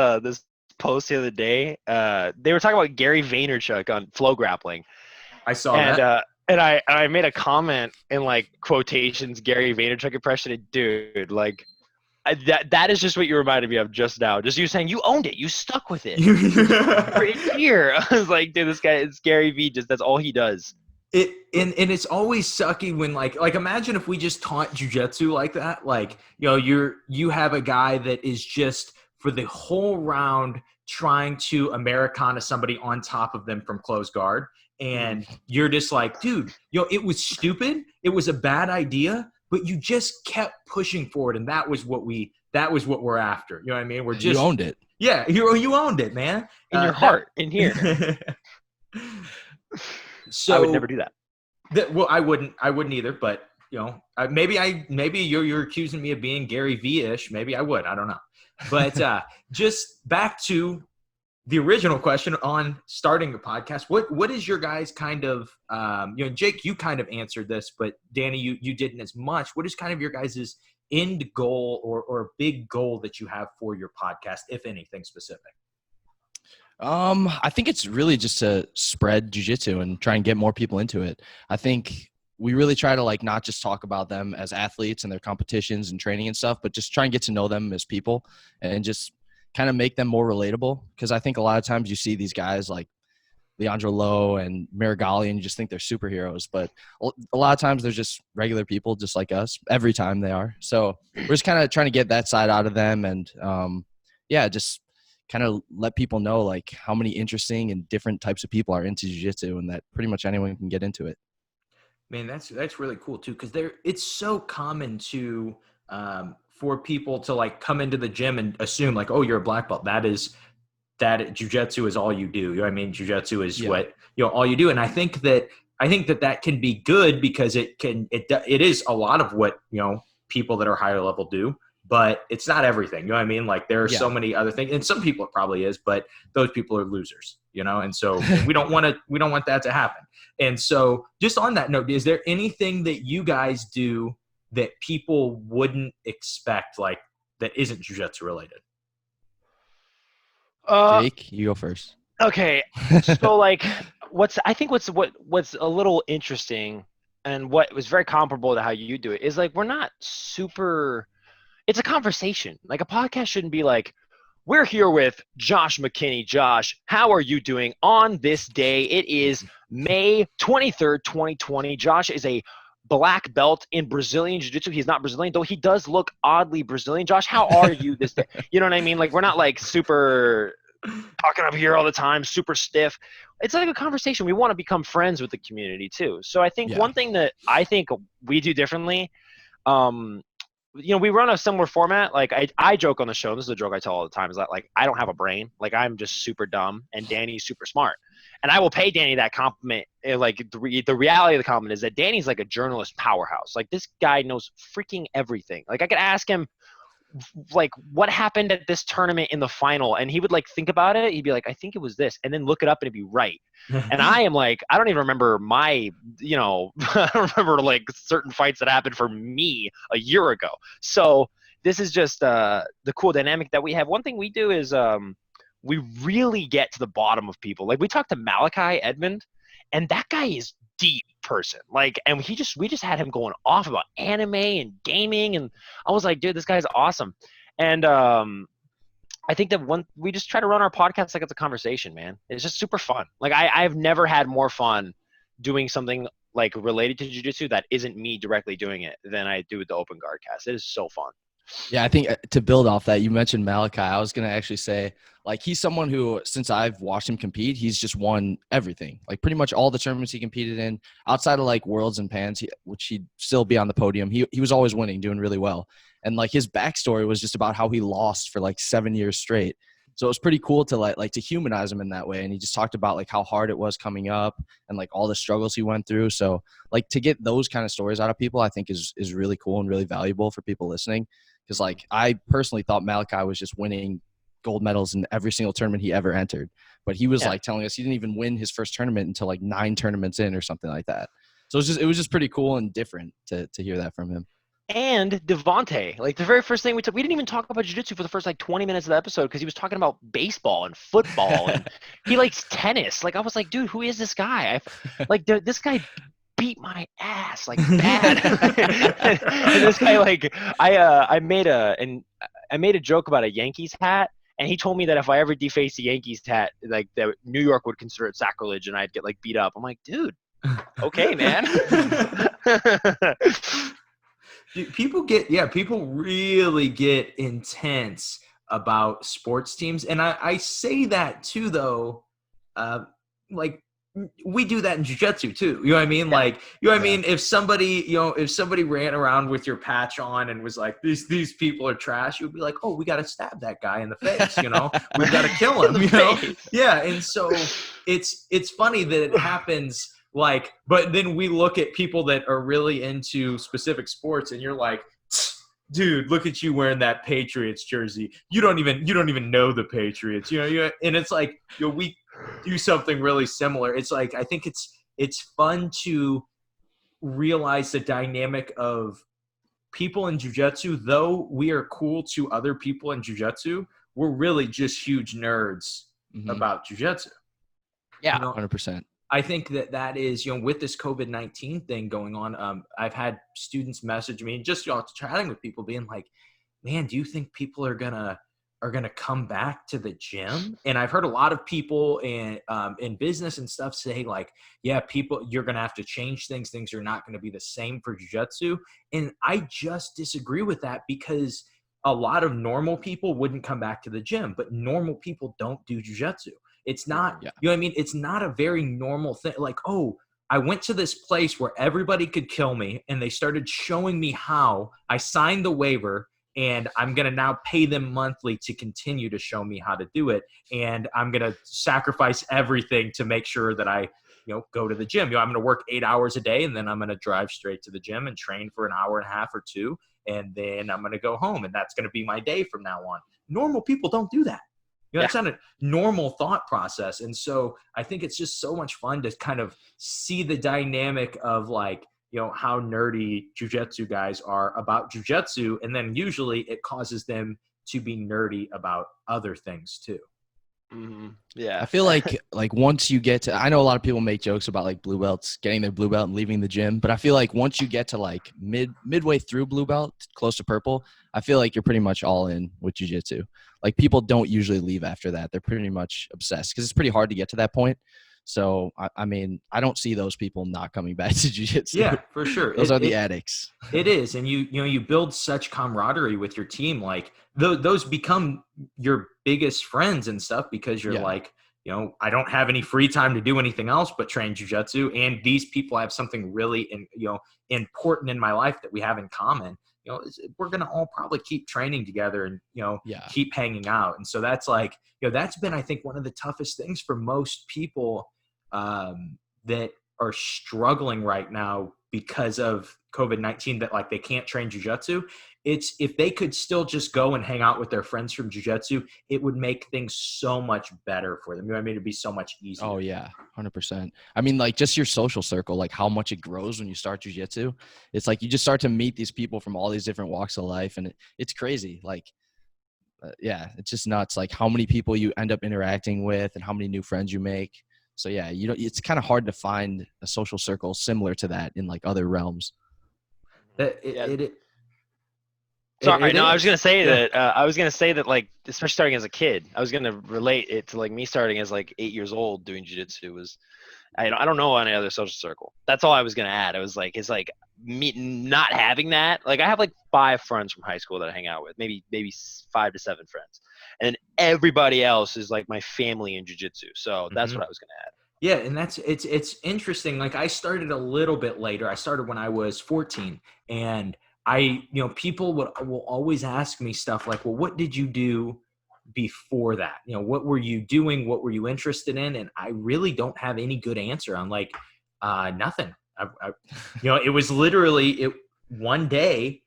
post the other day. They were talking about Gary Vaynerchuk on flow grappling. I saw that. And I made a comment in like quotations, Gary Vaynerchuk impression. And dude, like that is just what you reminded me of just now. Just you saying you owned it, you stuck with it. You're in here. I was like, dude, this guy is Gary V. That's all he does. And it's always sucky when like imagine if we just taught jujitsu like that. Like, you have a guy that is just for the whole round trying to Americana somebody on top of them from close guard. And you're just like, dude, it was stupid. It was a bad idea, but you just kept pushing forward. And that was what we're after. You know what I mean? We're just, You owned it. yeah, you owned it, man. In your heart, in here. So I would never do that. Well, I wouldn't either, but maybe you're accusing me of being Gary V-ish. Maybe I would. I don't know. But just back to the original question on starting a podcast. What is your guys' kind of Jake, you kind of answered this, but Danny, you didn't as much. What is kind of your guys' end goal or big goal that you have for your podcast, if anything specific? I think it's really just to spread jiu-jitsu and try and get more people into it. I think we really try to like not just talk about them as athletes and their competitions and training and stuff, but just try and get to know them as people and just kind of make them more relatable. Because I think a lot of times you see these guys like Leandro Lowe and Marigali and you just think they're superheroes, but a lot of times they're just regular people just like us every time they are. So we're just kind of trying to get that side out of them and just kind of let people know like how many interesting and different types of people are into jiu-jitsu and that pretty much anyone can get into it. Man, that's really cool too, because it's so common to for people to like come into the gym and assume like, oh, you're a black belt. That jiu-jitsu is all you do. You know what I mean? Jiu-jitsu is what all you do. And I think that can be good because it is a lot of what people that are higher level do. But it's not everything, you know what I mean? Like there are so many other things, and some people it probably is, but those people are losers, and so we don't want that to happen. And so just on that note, is there anything that you guys do that people wouldn't expect, like that isn't jiu-jitsu related? Jake, you go first. Okay. So like what's a little interesting and what was very comparable to how you do it is like we're not super. It's a conversation. Like a podcast shouldn't be like, we're here with Josh McKinney. Josh, how are you doing on this day? It is May 23rd, 2020. Josh is a black belt in Brazilian Jiu-Jitsu. He's not Brazilian, though he does look oddly Brazilian. Josh, how are you this day? You know what I mean? Like we're not like super talking up here all the time, super stiff. It's like a conversation. We want to become friends with the community too. So I think one thing that I think we do differently, we run a similar format. Like I joke on the show, this is a joke I tell all the time, is that like I don't have a brain. Like I'm just super dumb and Danny's super smart. And I will pay Danny that compliment. Like the reality of the compliment is that Danny's like a journalist powerhouse. Like this guy knows freaking everything. Like I could ask him like what happened at this tournament in the final and he would like think about it. He'd be like, I think it was this, and then look it up and it'd be right. And I am like, I don't even remember I don't remember like certain fights that happened for me a year ago. So this is just the cool dynamic that we have. One thing we do is we really get to the bottom of people. Like we talked to Malachi Edmond, and that guy is deep person. Like, and we just had him going off about anime and gaming, and I was like, dude, this guy's awesome. And I think that we just try to run our podcast like it's a conversation, man. It's just super fun. Like I've never had more fun doing something like related to jiu-jitsu that isn't me directly doing it than I do with the Open Guard cast. It is so fun. Yeah, I think to build off that, you mentioned Malachi. I was going to actually say, like, he's someone who, since I've watched him compete, he's just won everything. Like, pretty much all the tournaments he competed in, outside of, like, Worlds and Pans, which he'd still be on the podium. He was always winning, doing really well. And, like, his backstory was just about how he lost for, like, 7 years straight. So it was pretty cool to, like to humanize him in that way. And he just talked about, like, how hard it was coming up and, like, all the struggles he went through. So, like, to get those kind of stories out of people, I think is really cool and really valuable for people listening. Because, like, I personally thought Malachi was just winning gold medals in every single tournament he ever entered. But he was, like, telling us he didn't even win his first tournament until, like, 9 tournaments in or something like that. So it was just pretty cool and different to hear that from him. And Devontae, like, the very first thing we didn't even talk about jiu-jitsu for the first, like, 20 minutes of the episode because he was talking about baseball and football. And he likes tennis. Like, I was like, dude, who is this guy? This guy beat my ass like bad. And this guy, like, I made a joke about a Yankees hat, and he told me that if I ever defaced a Yankees hat, like, that New York would consider it sacrilege and I'd get, like, beat up. I'm like, dude, Okay, man. People really get intense about sports teams. And I say that too, though, like we do that in jiu-jitsu too. You know what I mean? Yeah. Like, you know what I Yeah. mean? If somebody ran around with your patch on and was like, these people are trash, you'd be like, oh, we got to stab that guy in the face. We've got to kill him, In the face. Yeah. And so it's funny that it happens. Like, but then we look at people that are really into specific sports, and you're like, dude, look at you wearing that Patriots jersey. You don't even know the Patriots, and it's like, we do something really similar. It's like, I think it's fun to realize the dynamic of people in jiu-jitsu. Though we are cool to other people in jiu-jitsu, we're really just huge nerds about jiu-jitsu. Yeah. 100%. I think that is, with this COVID-19 thing going on, I've had students message me, just chatting with people, being like, man, do you think people are gonna come back to the gym? And I've heard a lot of people in business and stuff say, like, yeah, you're gonna have to change things. Things are not gonna be the same for jiu-jitsu. And I just disagree with that, because a lot of normal people wouldn't come back to the gym, but normal people don't do jiu-jitsu. It's not, Yeah. you know what I mean? It's not a very normal thing. Like, oh, I went to this place where everybody could kill me, and they started showing me how. I signed the waiver, and I'm going to now pay them monthly to continue to show me how to do it. And I'm going to sacrifice everything to make sure that I, go to the gym. I'm going to work 8 hours a day, and then I'm going to drive straight to the gym and train for an hour and a half or two. And then I'm going to go home, and that's going to be my day from now on. Normal people don't do that. It's not a normal thought process. And so I think it's just so much fun to kind of see the dynamic of, like, how nerdy jiu-jitsu guys are about jiu-jitsu. And then usually it causes them to be nerdy about other things too. Mm-hmm. Yeah. I feel like once you get to, I know a lot of people make jokes about like blue belts getting their blue belt and leaving the gym, but I feel like once you get to like midway through blue belt, close to purple, I feel like you're pretty much all in with jiu-jitsu. Like, people don't usually leave after that. They're pretty much obsessed, because it's pretty hard to get to that point. So, I mean, I don't see those people not coming back to jiu-jitsu. Yeah, for sure. Those are the addicts. It is. And you build such camaraderie with your team. Like, those become your biggest friends and stuff, because you're like, I don't have any free time to do anything else but train jiu-jitsu. And these people have something really, important in my life that we have in common. We're going to all probably keep training together and, keep hanging out. And so that's like, that's been, I think, one of the toughest things for most people that are struggling right now because of COVID-19, that like they can't train jiu-jitsu. It's, if they could still just go and hang out with their friends from jiu-jitsu, it would make things so much better for them. You know what I mean? It'd be so much easier. Oh yeah, 100%. I mean, like, just your social circle, like how much it grows when you start jiu-jitsu. It's like you just start to meet these people from all these different walks of life, and it's crazy. Like, yeah, it's just nuts. Like how many people you end up interacting with and how many new friends you make. So yeah, it's kind of hard to find a social circle similar to that in like other realms. Sorry, no, I was gonna say that. Like, especially starting as a kid, I was gonna relate it to like me starting as like 8 years old doing jiu-jitsu. Was I don't know any other social circle. That's all I was gonna add. I was like, it's like me not having that. Like, I have like 5 friends from high school that I hang out with, maybe 5 to 7 friends, and everybody else is like my family in jiu-jitsu. So that's what I was gonna add. Yeah, and it's interesting. Like, I started a little bit later. I started when I was 14, and people will always ask me stuff like, well, what did you do before that? What were you doing? What were you interested in? And I really don't have any good answer. I'm like, nothing. It was literally one day,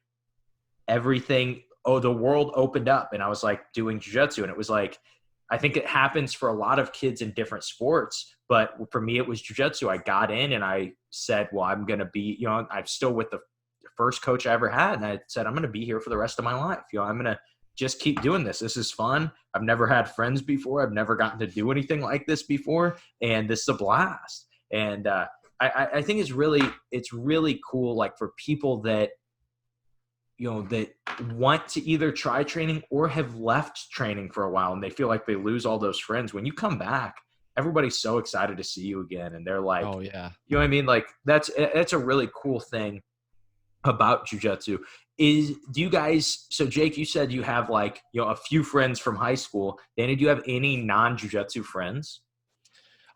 everything, the world opened up, and I was like doing jiu-jitsu, and it was like, I think it happens for a lot of kids in different sports, but for me, it was jiu-jitsu. I got in and I said, well, I'm going to be, I'm still with the first coach I ever had. And I said, I'm going to be here for the rest of my life. I'm going to just keep doing this. This is fun. I've never had friends before. I've never gotten to do anything like this before. And this is a blast. And I think it's really cool. Like, for people that, that want to either try training or have left training for a while, and they feel like they lose all those friends. When you come back, everybody's so excited to see you again, and they're like, Oh yeah. you know what I mean? Like that's a really cool thing about jiu-jitsu. Do you guys, so Jake, you said you have like, you know, a few friends from high school. Danny, do you have any non-jiu-jitsu friends?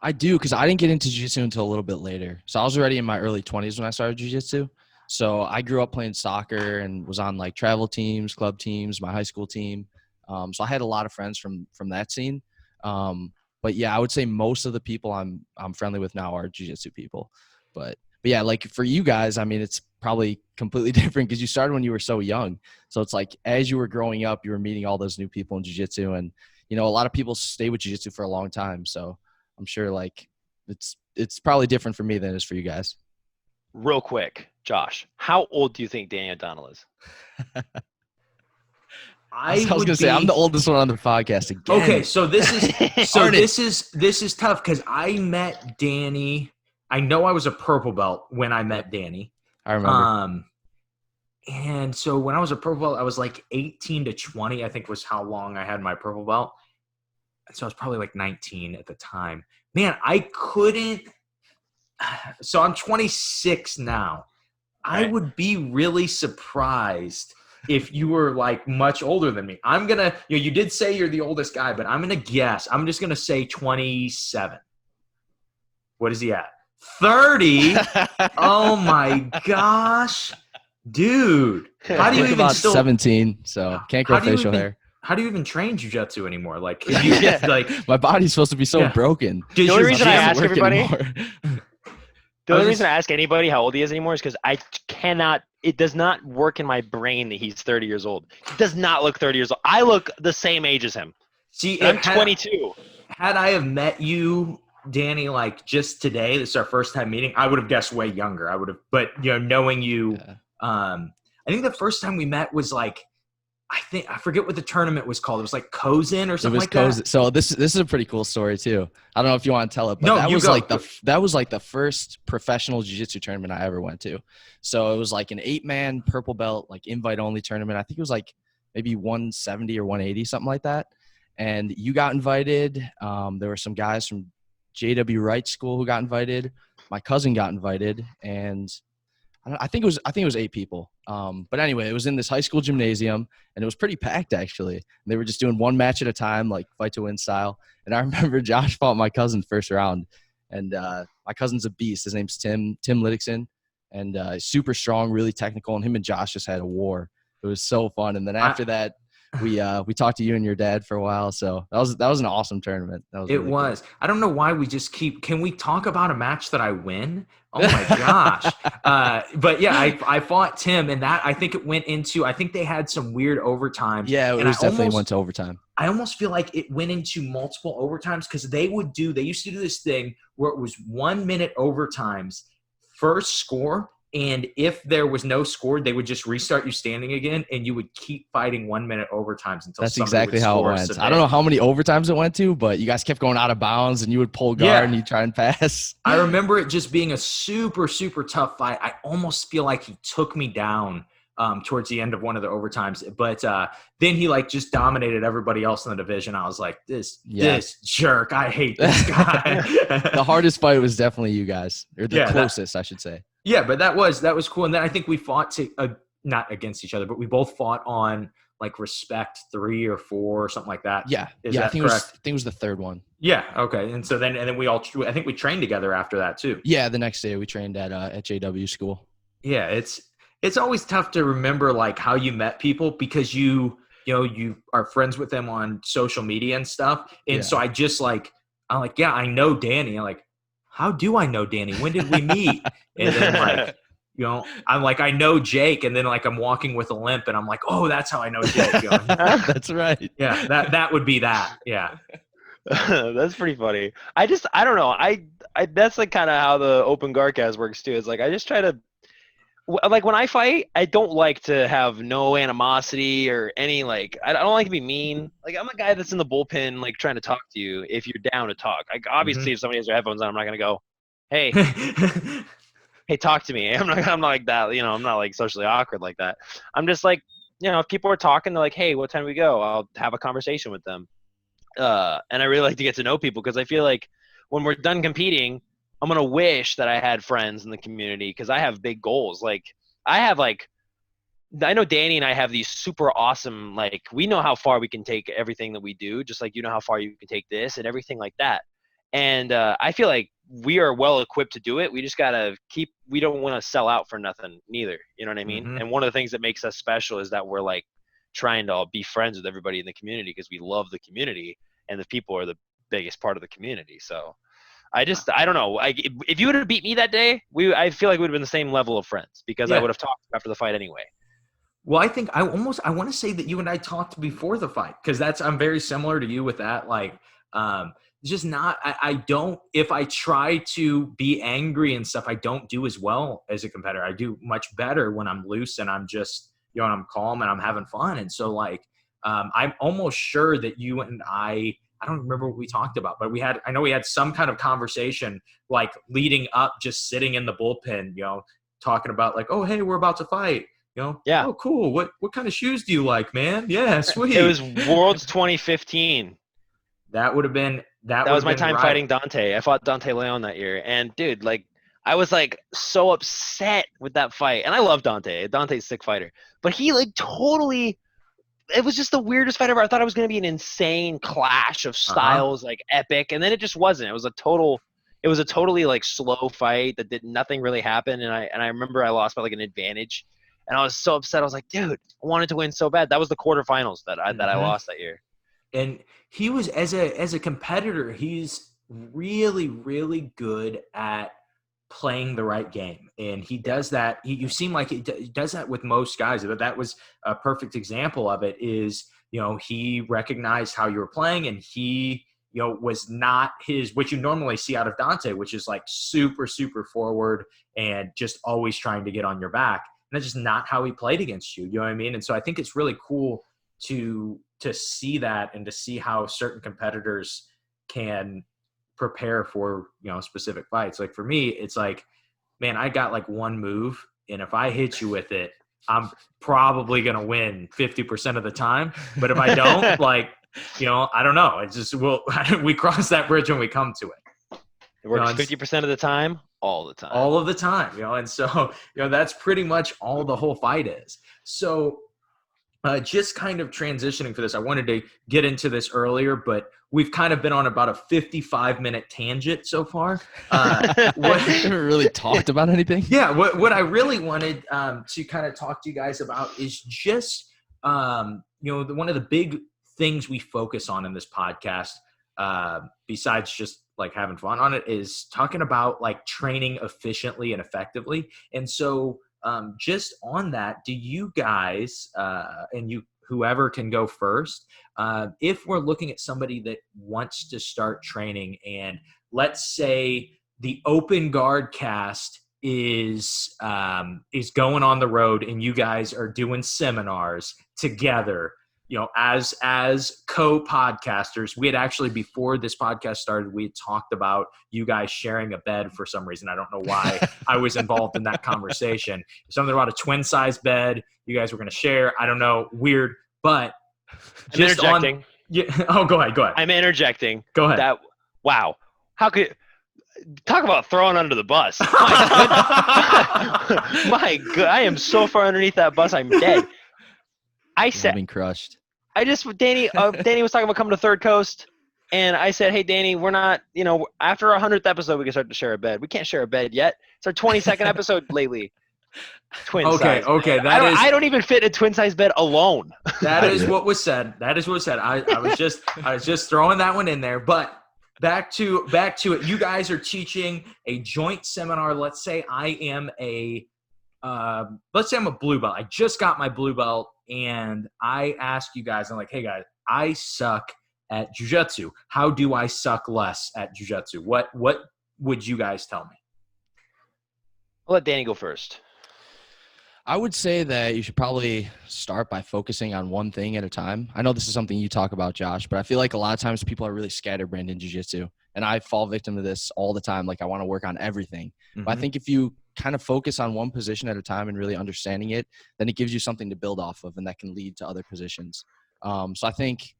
I do, because I didn't get into jiu-jitsu until a little bit later. So I was already in my early 20s when I started jiu-jitsu. So I grew up playing soccer and was on like travel teams, club teams, my high school team. So I had a lot of friends from that scene. But yeah, I would say most of the people I'm friendly with now are jiu-jitsu people. But yeah, like for you guys, I mean, it's probably completely different because you started when you were so young. So it's like as you were growing up, you were meeting all those new people in jiu-jitsu, and you know, a lot of people stay with jiu-jitsu for a long time. So I'm sure like it's probably different for me than it is for you guys. Real quick, Josh, how old do you think Danny O'Donnell is? I was gonna say I'm the oldest one on the podcast again. Okay, so this is tough because I met Danny. I know I was a purple belt when I met Danny. I remember. And so when I was a purple belt, I was like 18 to 20, I think was how long I had my purple belt. So I was probably like 19 at the time. Man, I couldn't. So I'm 26 now. Right. I would be really surprised if you were like much older than me. I'm going to, you did say you're the oldest guy, but I'm going to guess. I'm just going to say 27. What is he at? 30? Oh my gosh. Dude. How do you even about still 17, so can't grow facial hair. How do you even train jiu-jitsu anymore? Like, you get like my body's supposed to be so broken. The only reason I ask everybody, the only reason I ask anybody how old he is anymore is because it does not work in my brain that he's 30 years old. He does not look 30 years old. I look the same age as him. See, I'm 22. Had I have met you, Danny, like just today, this is our first time meeting, I would have guessed way younger. I would have, but knowing you, I think the first time we met was like, I forget what the tournament was called. It was like Kozin or something like that. So this is a pretty cool story too. I don't know if you want to tell it, but No, that was like the first professional jiu-jitsu tournament I ever went to. So it was like an 8-man purple belt, like invite only tournament. I think it was like maybe 170 or 180, something like that. And you got invited. There were some guys from JW Wright School who got invited. My cousin got invited, and I think it was 8 people. But anyway, it was in this high school gymnasium, and it was pretty packed actually. And they were just doing one match at a time, like fight to win style. And I remember Josh fought my cousin first round, and my cousin's a beast. His name's Tim Liddickson, and super strong, really technical. And him and Josh just had a war. It was so fun. And then after that, we talked to you and your dad for a while. So that was an awesome tournament. It was. Cool. I don't know why we just can we talk about a match that I win? Oh my gosh. But yeah, I fought Tim, and that, I think it went into, I think they had some weird overtimes. Yeah, it definitely went to overtime. I almost feel like it went into multiple overtimes because they used to do this thing where it was 1 minute overtimes, first score. And if there was no score, they would just restart you standing again, and you would keep fighting 1 minute overtimes until that's exactly how it went. I don't know how many overtimes it went to, but you guys kept going out of bounds, and you would pull guard and you try and pass. I remember it just being a super, super tough fight. I almost feel like he took me down towards the end of one of the overtimes, but then he like just dominated everybody else in the division. I was like, this jerk, I hate this guy. The hardest fight was definitely you guys, or the closest, I should say. Yeah, but that was cool. And then I think we fought not against each other, but we both fought on like Respect 3 or 4 or something like that. Yeah. Is that correct? I think it was the third one. Yeah. Okay. And so then I think we trained together after that too. Yeah. The next day we trained at JW school. Yeah. It's always tough to remember like how you met people because you are friends with them on social media and stuff. And so I'm like, yeah, I know Danny. I'm like, how do I know Danny? When did we meet? And then like, I'm like, I know Jake. And then like, I'm walking with a limp and I'm like, oh, that's how I know Jake. That's right. Yeah. That would be that. Yeah. That's pretty funny. I don't know. I that's like kind of how the open guard cast works too. It's like, I just try to, like when I fight, I don't like to have no animosity or any like I don't like to be mean. Like I'm a guy that's in the bullpen like trying to talk to you if you're down to talk. Like obviously if somebody has their headphones on, I'm not gonna go, hey, hey, talk to me. I'm not like that. I'm not like socially awkward like that. I'm just like if people are talking, they're like, hey, what time do we go? I'll have a conversation with them. And I really like to get to know people because I feel like when we're done competing, I'm going to wish that I had friends in the community because I have big goals. Like I know Danny and I have these super awesome, like, we know how far we can take everything that we do, just like you know how far you can take this and everything like that. And I feel like we are well equipped to do it. We just got to we don't want to sell out for nothing neither. You know what I mean? Mhm. And one of the things that makes us special is that we're like trying to all be friends with everybody in the community because we love the community and the people are the biggest part of the community. So I don't know. If you would have beat me that day, I feel like we would have been the same level of friends because I Yeah. would have talked after the fight anyway. Well, I think I want to say that you and I talked before the fight because I'm very similar to you with that. Like, just not, I don't, if I try to be angry and stuff, I don't do as well as a competitor. I do much better when I'm loose and I'm just, and I'm calm and I'm having fun. And so like, I'm almost sure that you and I don't remember what we talked about, but I know we had some kind of conversation like leading up, just sitting in the bullpen, talking about like, oh, hey, we're about to fight. Yeah. Oh, cool. What kind of shoes do you like, man? Yeah, sweet. It was Worlds 2015. That would have been That was my time fighting Dante. I fought Dante Leon that year, and dude, like, I was like so upset with that fight. And I love Dante. Dante's a sick fighter, but he like totally. It was just the weirdest fight ever. I thought it was gonna be an insane clash of styles, like epic, and then it just wasn't. It was a totally like slow fight that did nothing really happen, and I remember I lost by like an advantage. And I was so upset. I was like, dude, I wanted to win so bad. That was the quarterfinals that I lost that year. And he was as a competitor, he's really, really good at playing the right game. And he does that. You seem like he does that with most guys, but that was a perfect example of it is, he recognized how you were playing and he, was not what you normally see out of Dante, which is like super, super forward and just always trying to get on your back. And that's just not how he played against you. You know what I mean? And so I think it's really cool to see that and to see how certain competitors can prepare for, specific fights. Like for me, it's like, man, I got like one move. And if I hit you with it, I'm probably going to win 50% of the time. But if I don't, like, I don't know. It's just, we cross that bridge when we come to it. It works 50% of the time. All the time. All of the time, and so, that's pretty much all the whole fight is. So just kind of transitioning for this, I wanted to get into this earlier, but we've kind of been on about a 55-minute tangent so far. We haven't really talked about anything. Yeah, what I really wanted to kind of talk to you guys about is just, one of the big things we focus on in this podcast, besides just like having fun on it, is talking about like training efficiently and effectively. And so just on that, do you guys and whoever can go first, if we're looking at somebody that wants to start training, and let's say the open guard cast is going on the road and you guys are doing seminars together, as co-podcasters. We had actually, before this podcast started, we had talked about you guys sharing a bed for some reason. I don't know why I was involved in that conversation. Something about a twin-size bed you guys were going to share. I don't know. Weird. But I'm interjecting. Go ahead. I'm interjecting. Go ahead. Wow. How could – talk about throwing under the bus. My God. I am so far underneath that bus, I'm dead. I said – being crushed. Danny was talking about coming to Third Coast, and I said, hey, Danny, we're not, after our 100th episode, we can start to share a bed. We can't share a bed yet. It's our 22nd episode lately. Twin size. Okay. I don't even fit a twin size bed alone. That is what was said. I was just throwing that one in there. But back to it. You guys are teaching a joint seminar. Let's say I'm a blue belt. I just got my blue belt, and I ask you guys, I'm like, hey guys, I suck at jiu-jitsu. How do I suck less at jiu-jitsu? What would you guys tell me? I'll let Danny go first. I would say that you should probably start by focusing on one thing at a time. I know this is something you talk about, Josh, but I feel like a lot of times people are really scatterbrained in jiu-jitsu, and I fall victim to this all the time. Like, I want to work on everything. Mm-hmm. But I think if you kind of focus on one position at a time and really understanding it, then it gives you something to build off of, and that can lead to other positions. So I think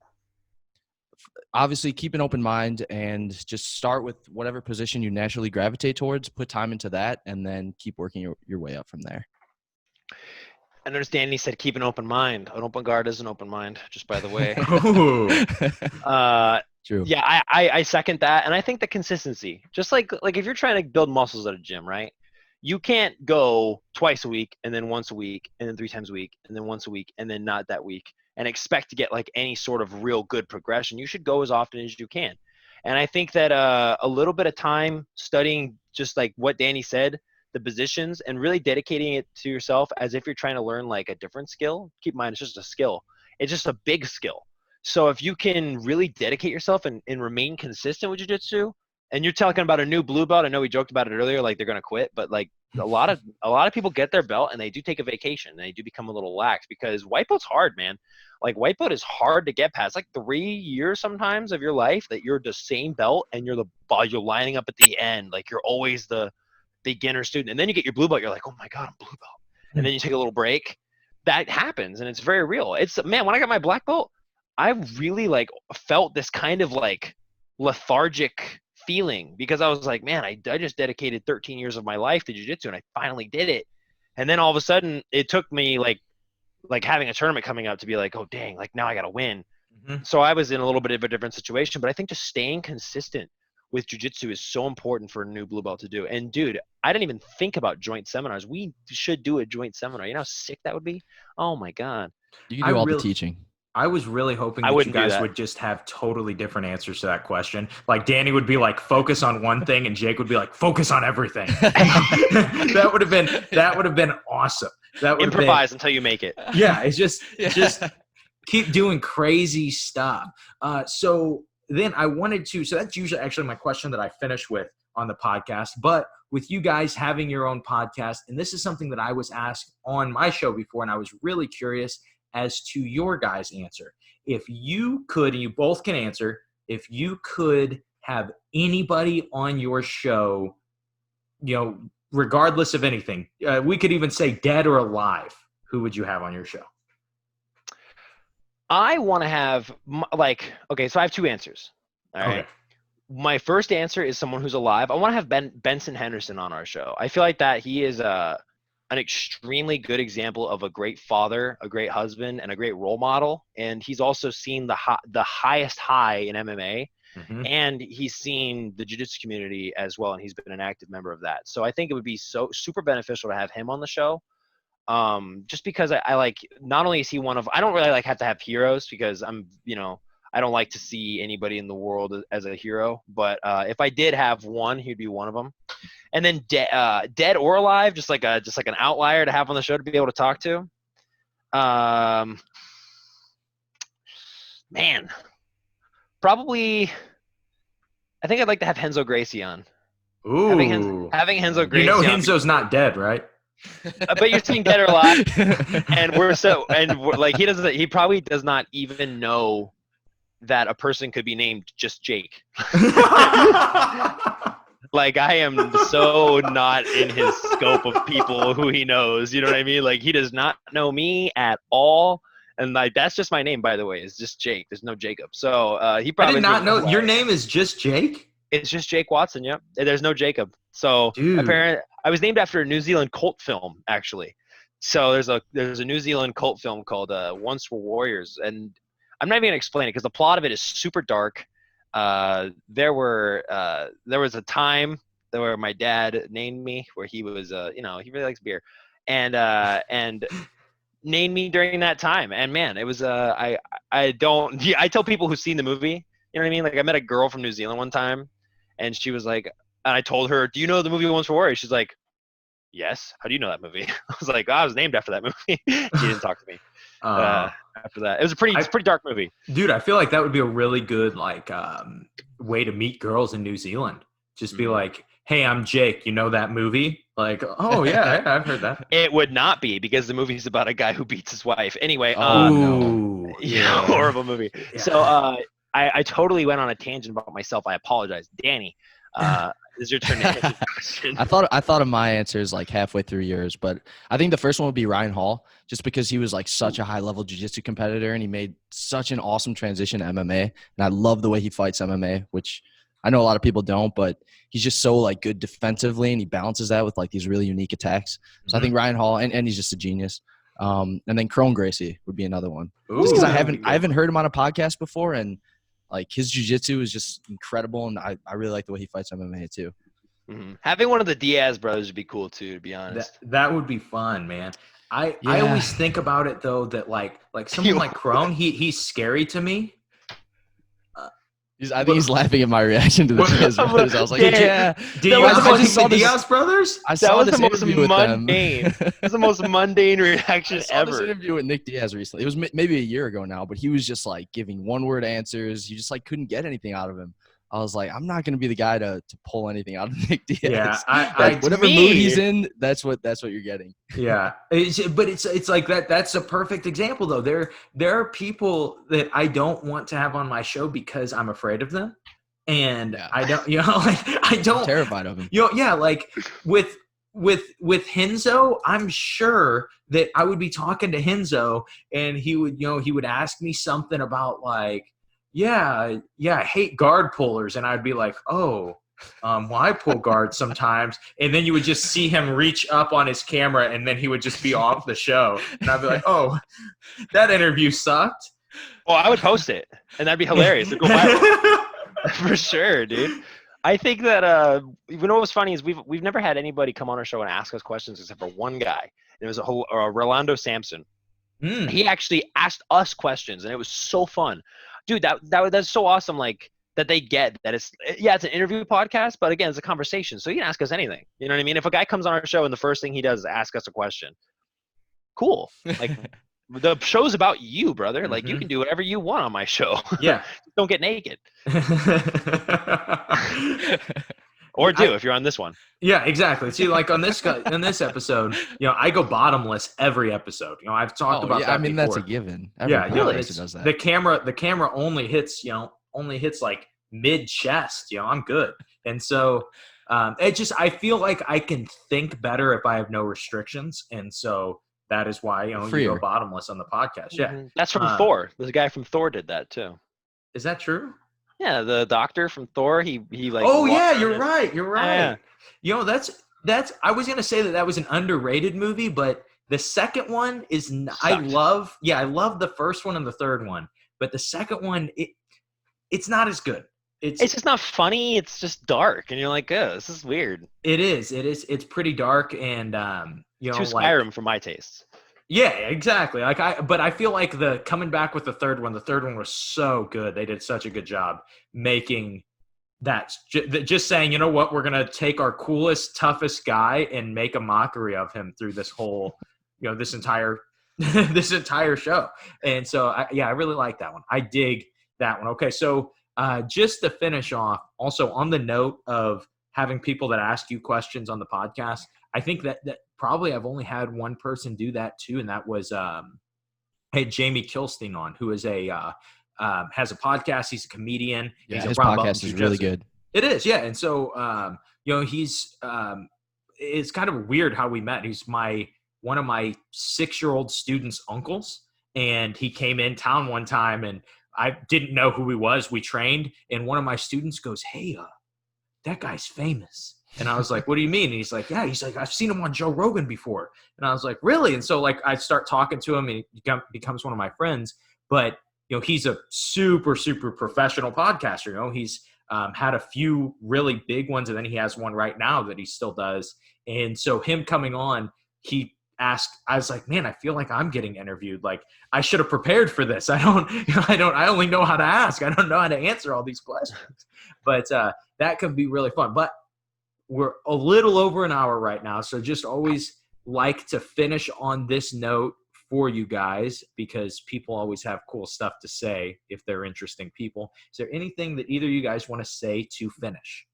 obviously keep an open mind and just start with whatever position you naturally gravitate towards, put time into that, and then keep working your way up from there. I understand he said keep an open mind. An open guard is an open mind, just by the way. True. Yeah, I second that. And I think the consistency, just like if you're trying to build muscles at a gym, right? You can't go twice a week and then once a week and then 3 times a week and then once a week and then not that week and expect to get like any sort of real good progression. You should go as often as you can. And I think that a little bit of time studying, just like what Danny said, the positions, and really dedicating it to yourself as if you're trying to learn like a different skill. Keep in mind, it's just a skill. It's just a big skill. So if you can really dedicate yourself and remain consistent with jiu-jitsu, and you're talking about a new blue belt, I know we joked about it earlier, like they're going to quit, but like a lot of people get their belt and they do take a vacation and they do become a little lax, because white belt's hard, man. Like white belt is hard to get past. Like 3 years sometimes of your life that you're the same belt and you're lining up at the end. Like you're always the beginner student. And then you get your blue belt, you're like, oh my God, I'm blue belt. And then you take a little break. That happens and it's very real. Man, when I got my black belt, I really like felt this kind of like lethargic feeling, because I was like, man, I just dedicated 13 years of my life to jiu-jitsu and I finally did it. And then all of a sudden it took me like having a tournament coming up to be like, oh dang, like now I got to win. Mm-hmm. So I was in a little bit of a different situation, but I think just staying consistent with jiu-jitsu is so important for a new blue belt to do. And dude, I didn't even think about joint seminars. We should do a joint seminar. You know how sick that would be? Oh my God. You can do all the teaching. I was really hoping that you guys would just have totally different answers to that question. Like Danny would be like, focus on one thing, and Jake would be like, focus on everything. That would have been awesome. That would improvise until you make it. Yeah, it's just keep doing crazy stuff. So then I wanted to, so that's usually actually my question that I finish with on the podcast. But with you guys having your own podcast, and this is something that I was asked on my show before, and I was really curious as to your guys' answer. If you could, and you both can answer, if you could have anybody on your show, you know, regardless of anything, we could even say dead or alive, who would you have on your show? I want to have, okay, so I have 2 answers. All right. Okay. My first answer is someone who's alive. I want to have Benson Henderson on our show. I feel like that he is an extremely good example of a great father, a great husband, and a great role model. And he's also seen the highest high in MMA, mm-hmm. and he's seen the jiu-jitsu community as well, and he's been an active member of that. So I think it would be so super beneficial to have him on the show. Just because I like, not only is he one of, I don't really like have to have heroes, because I don't like to see anybody in the world as a hero, but if I did have one, he'd be one of them. And then dead or alive, just like an outlier to have on the show to be able to talk to. Man, probably, I think I'd like to have Renzo Gracie on. Ooh. Having Renzo Gracie. You know Renzo's not dead, right? But you're saying dead or alive, and he probably does not even know that a person could be named just Jake. Like, I am so not in his scope of people who he knows. You know what I mean? Like, he does not know me at all. And like, that's just my name, by the way. It's just Jake. There's no Jacob. So he probably I did not know your name is just Jake. It's just Jake Watson. Yep. There's no Jacob. So apparently, I was named after a New Zealand cult film, actually. So there's a New Zealand cult film called Once Were Warriors, and I'm not even gonna explain it because the plot of it is super dark. There was a time where my dad named me, where he was he really likes beer, and named me during that time. And man, it was I tell people who've seen the movie, you know what I mean? Like, I met a girl from New Zealand one time, and she was like, and I told her, "Do you know the movie Once Were Warriors?" She's like, "Yes." "How do you know that movie?" I was like, I was named after that movie. She didn't talk to me after that. It's a pretty dark movie. Dude, I feel like that would be a really good way to meet girls in New Zealand. Just be like, "Hey, I'm Jake. You know that movie?" Like, "Oh yeah, I've heard that." It would not be, because the movie's about a guy who beats his wife. Anyway, no. Yeah, horrible movie. Yeah. So I totally went on a tangent about myself. I apologize, Danny. It's your turn to answer the question. I thought of my answers like halfway through yours, but I think the first one would be Ryan Hall, just because he was like such a high level jiu-jitsu competitor and he made such an awesome transition to MMA. And I love the way he fights MMA, which I know a lot of people don't, but he's just so like good defensively and he balances that with like these really unique attacks. So I think Ryan Hall and he's just a genius. And then Crone Gracie would be another one. Just because I haven't heard him on a podcast before, and like his jiu-jitsu is just incredible, and I really like the way he fights MMA too. Mm-hmm. Having one of the Diaz brothers would be cool too, to be honest. That would be fun, man. I always think about it though that like someone like Crone, he's scary to me. I think he's laughing at my reaction to the Diaz brothers. I was like, Did you guys watch the Diaz brothers? That was the most mundane. That's the most mundane reaction I saw ever. this interview with Nick Diaz recently. It was maybe a year ago now, but he was just like giving one-word answers. You just like couldn't get anything out of him. I was like, I'm not going to be the guy to pull anything out of Nick Diaz. Yeah, whatever mood he's in, that's what you're getting. Yeah, but it's like that. That's a perfect example, though. There are people that I don't want to have on my show because I'm afraid of them, and I don't, I'm terrified of him. Like with Henzo, I'm sure that I would be talking to Henzo, and he would ask me something about like. Yeah, I hate guard pullers. And I'd be like, well, I pull guards sometimes. And then you would just see him reach up on his camera and then he would just be off the show. And I'd be like, oh, that interview sucked. Well, I would post it and that'd be hilarious. It'd go viral. For sure, dude. I think that you know what's funny is we've never had anybody come on our show and ask us questions except for one guy. It was Rolando Sampson. He actually asked us questions and it was so fun. Dude, that's so awesome. Like that they get that it's an interview podcast, but again, it's a conversation. So you can ask us anything. You know what I mean? If a guy comes on our show and the first thing he does is ask us a question, cool. Like the show's about you, brother. Like you can do whatever you want on my show. Yeah. Don't get naked. Or if you're on this one. Yeah, exactly. See, like on this episode, I go bottomless every episode. I've talked about that. I mean, that's a given. Every podcaster does that. The camera only hits like mid chest. I'm good. And so I feel like I can think better if I have no restrictions. And so that is why you go bottomless on the podcast. Yeah, that's from Thor. There's a guy from Thor did that too. Is that true? Yeah, the doctor from Thor, he like. Oh yeah, you're right. Yeah. That's. I was gonna say that was an underrated movie, but the second one is. I love the first one and the third one, but the second one, it's not as good. It's just not funny. It's just dark, and you're like, oh, this is weird. It is. It's pretty dark, and too Skyrim for my tastes. Yeah, exactly. But I feel like the coming back with the third one was so good. They did such a good job making that. Just saying, you know what, we're gonna take our coolest, toughest guy and make a mockery of him through this whole, this entire show. And so, I really like that one. I dig that one. Okay, so just to finish off, also on the note of having people that ask you questions on the podcast, I think that probably I've only had one person do that too, and that was I had Jamie Kilstein on, who is has a podcast. He's a comedian. Yeah, his podcast is really good. It is, yeah. And so he's it's kind of weird how we met. He's one of my 6-year-old student's uncles, and he came in town one time, and I didn't know who he was. We trained, and one of my students goes, "Hey, that guy's famous." And I was like, what do you mean? And he's like, I've seen him on Joe Rogan before. And I was like, really? And so like I start talking to him and he becomes one of my friends. But, he's a super, super professional podcaster. He's had a few really big ones, and then he has one right now that he still does. And so him coming on, he asked, I was like, man, I feel like I'm getting interviewed. Like I should have prepared for this. I only know how to ask. I don't know how to answer all these questions. But that can be really fun. But we're a little over an hour right now, so just always like to finish on this note for you guys because people always have cool stuff to say if they're interesting people. Is there anything that either of you guys want to say to finish?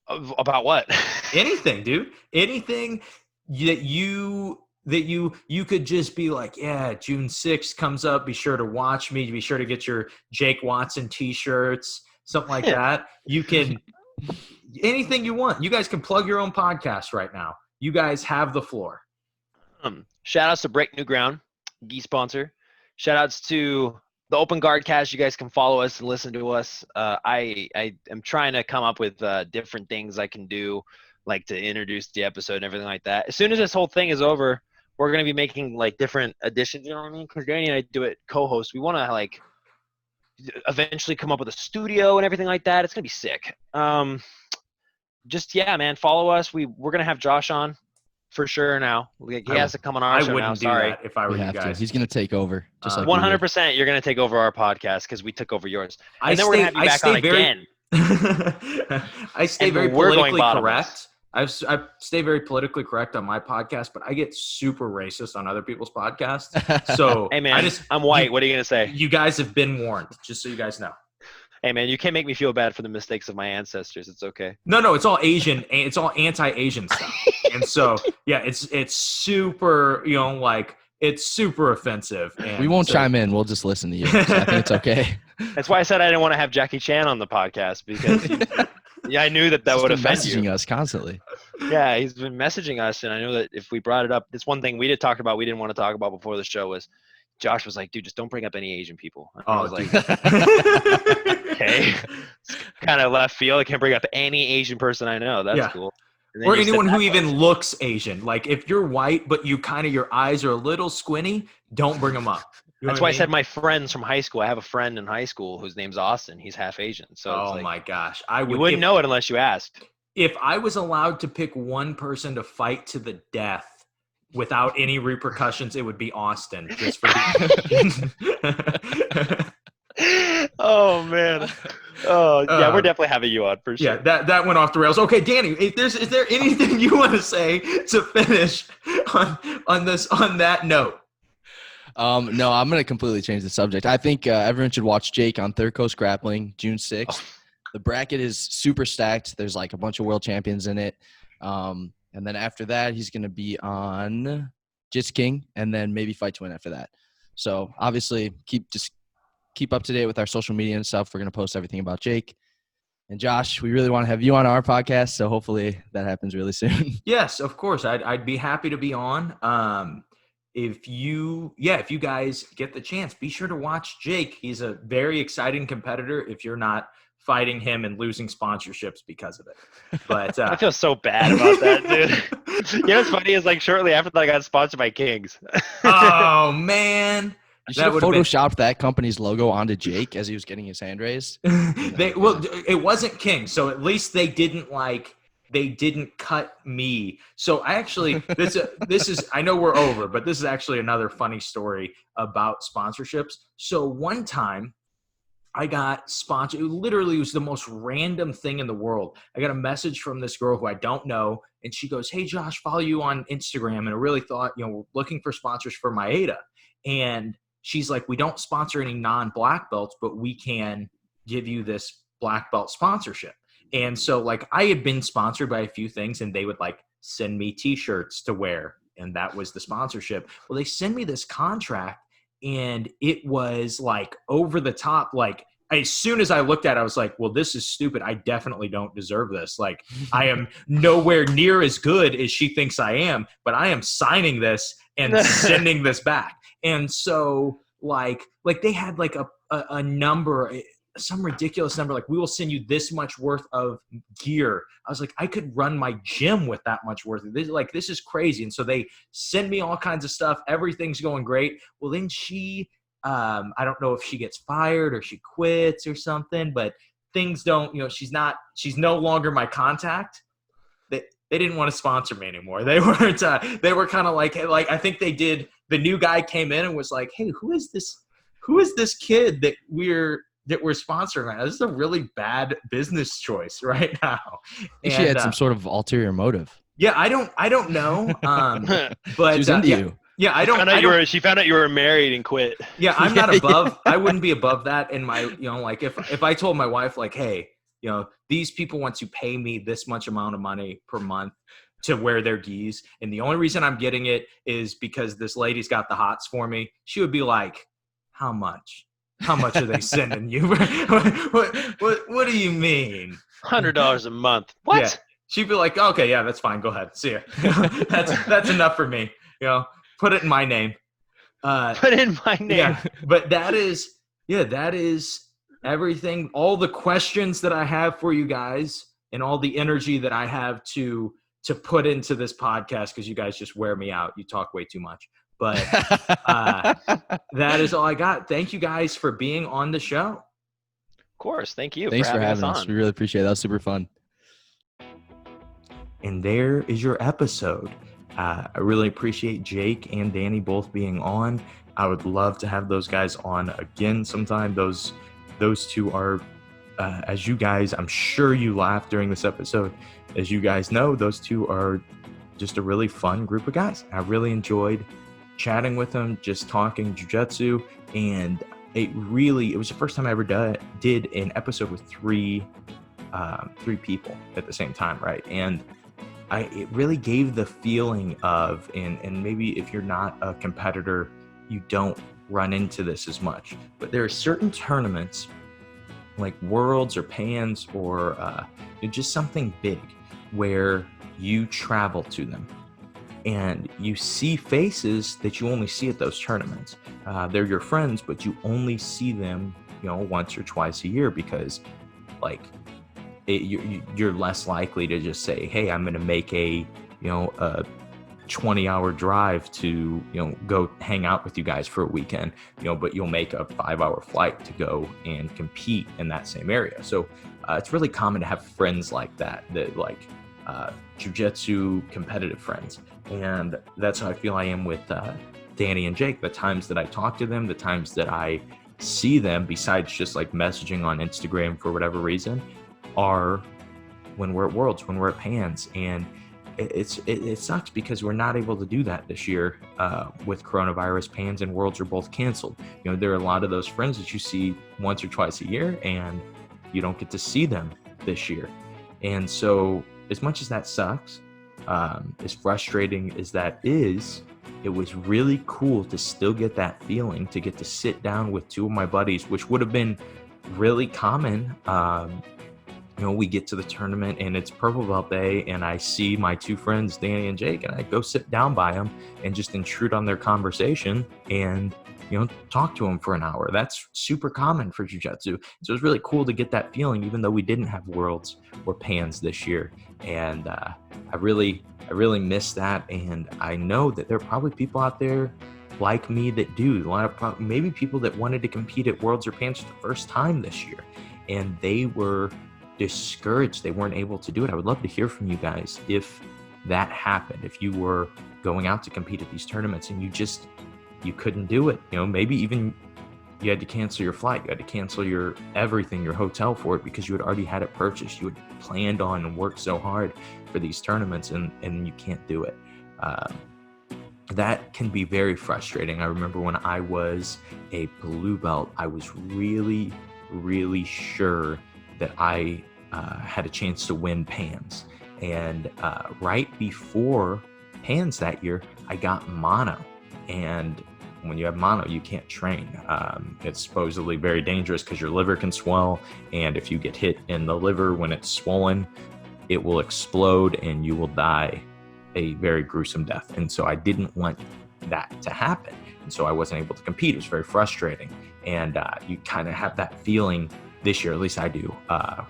About what? Anything, dude. Anything that you could just be like, yeah, June 6th comes up. Be sure to watch me. Be sure to get your Jake Watson t-shirts, something like that. You can Anything you want. You guys can plug your own podcast right now. You guys have the floor. Shout outs to Break New Ground, Gee sponsor. Shout outs to the Open Guard Cast. You guys can follow us and listen to us. I am trying to come up with different things I can do, like to introduce the episode and everything like that. As soon as this whole thing is over, we're going to be making like different additions, you know what I mean? Because Danny and I do it co-host. We want to like eventually come up with a studio and everything like that. It's going to be sick. Just, yeah, man, follow us. We're going to have Josh on for sure now. He has to come on our show now. I wouldn't do that if I were you guys. He's going to take over. Just like 100% you're going to take over our podcast because we took over yours. And then we're going to have you back on again. I stay very politically correct. I stay very politically correct on my podcast, but I get super racist on other people's podcasts. So hey, man, I'm white. What are you going to say? You guys have been warned, just so you guys know. Hey, man, you can't make me feel bad for the mistakes of my ancestors. It's okay. No, it's all Asian. It's all anti-Asian stuff. And so, yeah, it's super, it's super offensive. And we won't chime in. We'll just listen to you. So I think it's okay. That's why I said I didn't want to have Jackie Chan on the podcast because I knew that would offend you. Messaging us constantly. Yeah, he's been messaging us, and I know that if we brought it up, this one thing we didn't want to talk about before the show was Josh was like, dude, just don't bring up any Asian people. And I was like, okay. It's kind of left field. I can't bring up any Asian person I know. That's cool. Or anyone who even looks Asian. Like if you're white, but your eyes are a little squinty, don't bring them up. That's why I said my friends from high school. I have a friend in high school whose name's Austin. He's half Asian. So it's my gosh. You wouldn't know it unless you asked. If I was allowed to pick one person to fight to the death without any repercussions, it would be Austin. Just for oh man. Oh yeah, we're definitely having you on for sure. Yeah, that went off the rails. Okay, Danny, is there anything you want to say to finish on that note? No, I'm going to completely change the subject. I think everyone should watch Jake on Third Coast Grappling, June 6th. The bracket is super stacked. There's like a bunch of world champions in it. And then after that, he's going to be on Jits King and then maybe Fight to Win after that. So obviously keep up to date with our social media and stuff. We're going to post everything about Jake. And Josh, we really want to have you on our podcast. So hopefully that happens really soon. Yes, of course. I'd be happy to be on. If you guys get the chance, be sure to watch Jake. He's a very exciting competitor if you're not fighting him and losing sponsorships because of it. But I feel so bad about that, dude. You know what's funny is like shortly after that I got sponsored by Kings. Oh man. You should have photoshopped that company's logo onto Jake as he was getting his hand raised. It wasn't King, so at least they didn't cut me. So I actually, this is, I know we're over, but this is actually another funny story about sponsorships. So one time I got sponsored, it literally was the most random thing in the world. I got a message from this girl who I don't know, and she goes, "Hey Josh, follow you on Instagram. And I really thought, we're looking for sponsors for Maeda." And she's like, "We don't sponsor any non-black belts, but we can give you this black belt sponsorship." And so like I had been sponsored by a few things and they would like send me t-shirts to wear. And that was the sponsorship. Well, they send me this contract and it was like over the top. Like as soon as I looked at it, I was like, well, this is stupid. I definitely don't deserve this. Like I am nowhere near as good as she thinks I am, but I am signing this and sending this back. And so like they had like a number, some ridiculous number, like we will send you this much worth of gear. I was like, I could run my gym with that much worth of this. Like, this is crazy. And so they send me all kinds of stuff. Everything's going great. Well, then she, I don't know if she gets fired or she quits or something, but things don't, she's no longer my contact. They didn't want to sponsor me anymore. They weren't, they were kind of like, I think they did. The new guy came in and was like, "Hey, who is this kid that we're sponsoring? This is a really bad business choice right now." And she had some sort of ulterior motive. Yeah, I don't know. But she was into you. Yeah, She found out you were married and quit. Yeah, I'm not above. I wouldn't be above that. In my, like if I told my wife like, "Hey, these people want to pay me this much amount of money per month to wear their gis, and the only reason I'm getting it is because this lady's got the hots for me," she would be like, "How much?" How much are they sending you? What do you mean? $100 a month. What? Yeah. She'd be like, okay, yeah, that's fine. Go ahead. See ya. That's enough for me. Put it in my name. Put in my name. Yeah, but that is everything. All the questions that I have for you guys and all the energy that I have to put into this podcast, because you guys just wear me out. You talk way too much. But that is all I got. Thank you guys for being on the show. Of course. Thank you. Thanks for having us. on. We really appreciate it. That was super fun. And there is your episode. I really appreciate Jake and Danny both being on. I would love to have those guys on again sometime. Those two are, as you guys, I'm sure you laughed during this episode. As you guys know, those two are just a really fun group of guys. I really enjoyed chatting with them, just talking jiu-jitsu, and it was the first time I ever did an episode with three people at the same time, right? And it really gave the feeling of, and maybe if you're not a competitor, you don't run into this as much, but there are certain tournaments like Worlds or Pans or just something big where you travel to them and you see faces that you only see at those tournaments. They're your friends, but you only see them, once or twice a year, because you're less likely to just say, hey, I'm going to make a 20-hour drive to go hang out with you guys for a weekend, but you'll make a 5-hour flight to go and compete in that same area. So it's really common to have friends like that jiu-jitsu competitive friends, and that's how I feel I am with Danny and Jake. The times that I talk to them, the times that I see them, besides just like messaging on Instagram for whatever reason, are when we're at Worlds, when we're at Pans. And it sucks because we're not able to do that this year with coronavirus. Pans and Worlds are both canceled. There are a lot of those friends that you see once or twice a year, and you don't get to see them this year. And so as much as that sucks, as frustrating as that is, it was really cool to still get that feeling, to get to sit down with two of my buddies, which would have been really common. We get to the tournament and it's Purple Belt Day, and I see my two friends, Danny and Jake, and I go sit down by them and just intrude on their conversation and, talk to them for an hour. That's super common for jiu-jitsu. So it was really cool to get that feeling, even though we didn't have Worlds or Pans this year. And I really miss that. And I know that there are probably people out there like me that do. A lot of maybe people that wanted to compete at Worlds or Pans for the first time this year, and they were discouraged. They weren't able to do it. I would love to hear from you guys if that happened, if you were going out to compete at these tournaments and you couldn't do it. Maybe even you had to cancel your flight, you had to cancel your everything, your hotel for it, because you had already had it purchased. You had planned on and worked so hard for these tournaments, and you can't do it. That can be very frustrating. I remember when I was a blue belt, I was really, really sure that I had a chance to win Pans. And right before Pans that year, I got mono. And when you have mono, you can't train. It's supposedly very dangerous because your liver can swell. And if you get hit in the liver when it's swollen, it will explode and you will die a very gruesome death. And so I didn't want that to happen. And so I wasn't able to compete. It was very frustrating. And you kind of have that feeling this year, at least I do,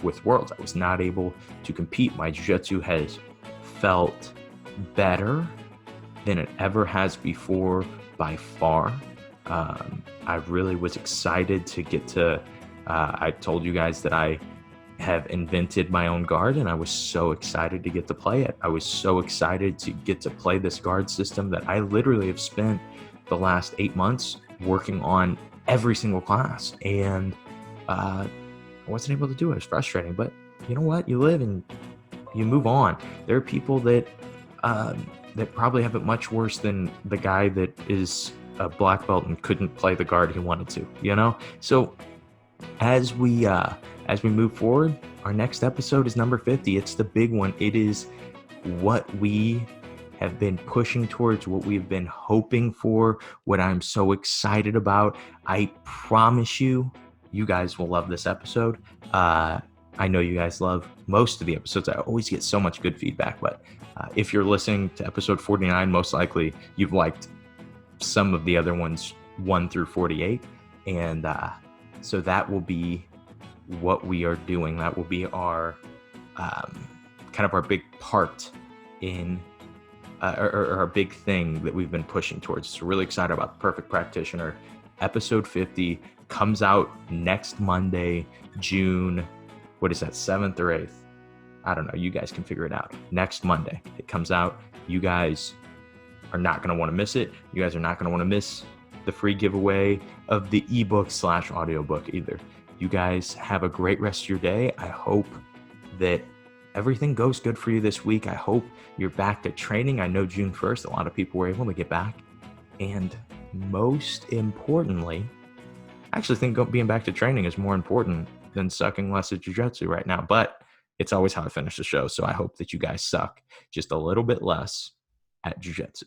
with Worlds. I was not able to compete. My jiu-jitsu has felt better than it ever has before by far. I really was excited to get to, I told you guys that I have invented my own guard, and I was so excited to get to play it. I was so excited to get to play this guard system that I literally have spent the last 8 months working on every single class. And I wasn't able to do it. It was frustrating, but you know what? You live and you move on. There are people that probably have it much worse than the guy that is a black belt and couldn't play the guard he wanted to, So as we move forward, our next episode is number 50. It's the big one. It is what we have been pushing towards, what we've been hoping for, what I'm so excited about. I promise you, you guys will love this episode. I know you guys love most of the episodes. I always get so much good feedback, but if you're listening to episode 49, most likely you've liked some of the other ones, 1 through 48. And so that will be what we are doing. That will be our kind of our big part in or our big thing that we've been pushing towards. So really excited about the Perfect Practitioner. Episode 50 comes out next Monday, June, what is that, 7th or 8th? I don't know. You guys can figure it out. Next Monday it comes out. You guys are not going to want to miss it. You guys are not going to want to miss the free giveaway of the ebook / audiobook either. You guys have a great rest of your day. I hope that everything goes good for you this week. I hope you're back to training. I know June 1st, a lot of people were able to get back. And most importantly, I actually think being back to training is more important than sucking less at jiu-jitsu right now. But it's always how I finish the show. So I hope that you guys suck just a little bit less at jiu-jitsu.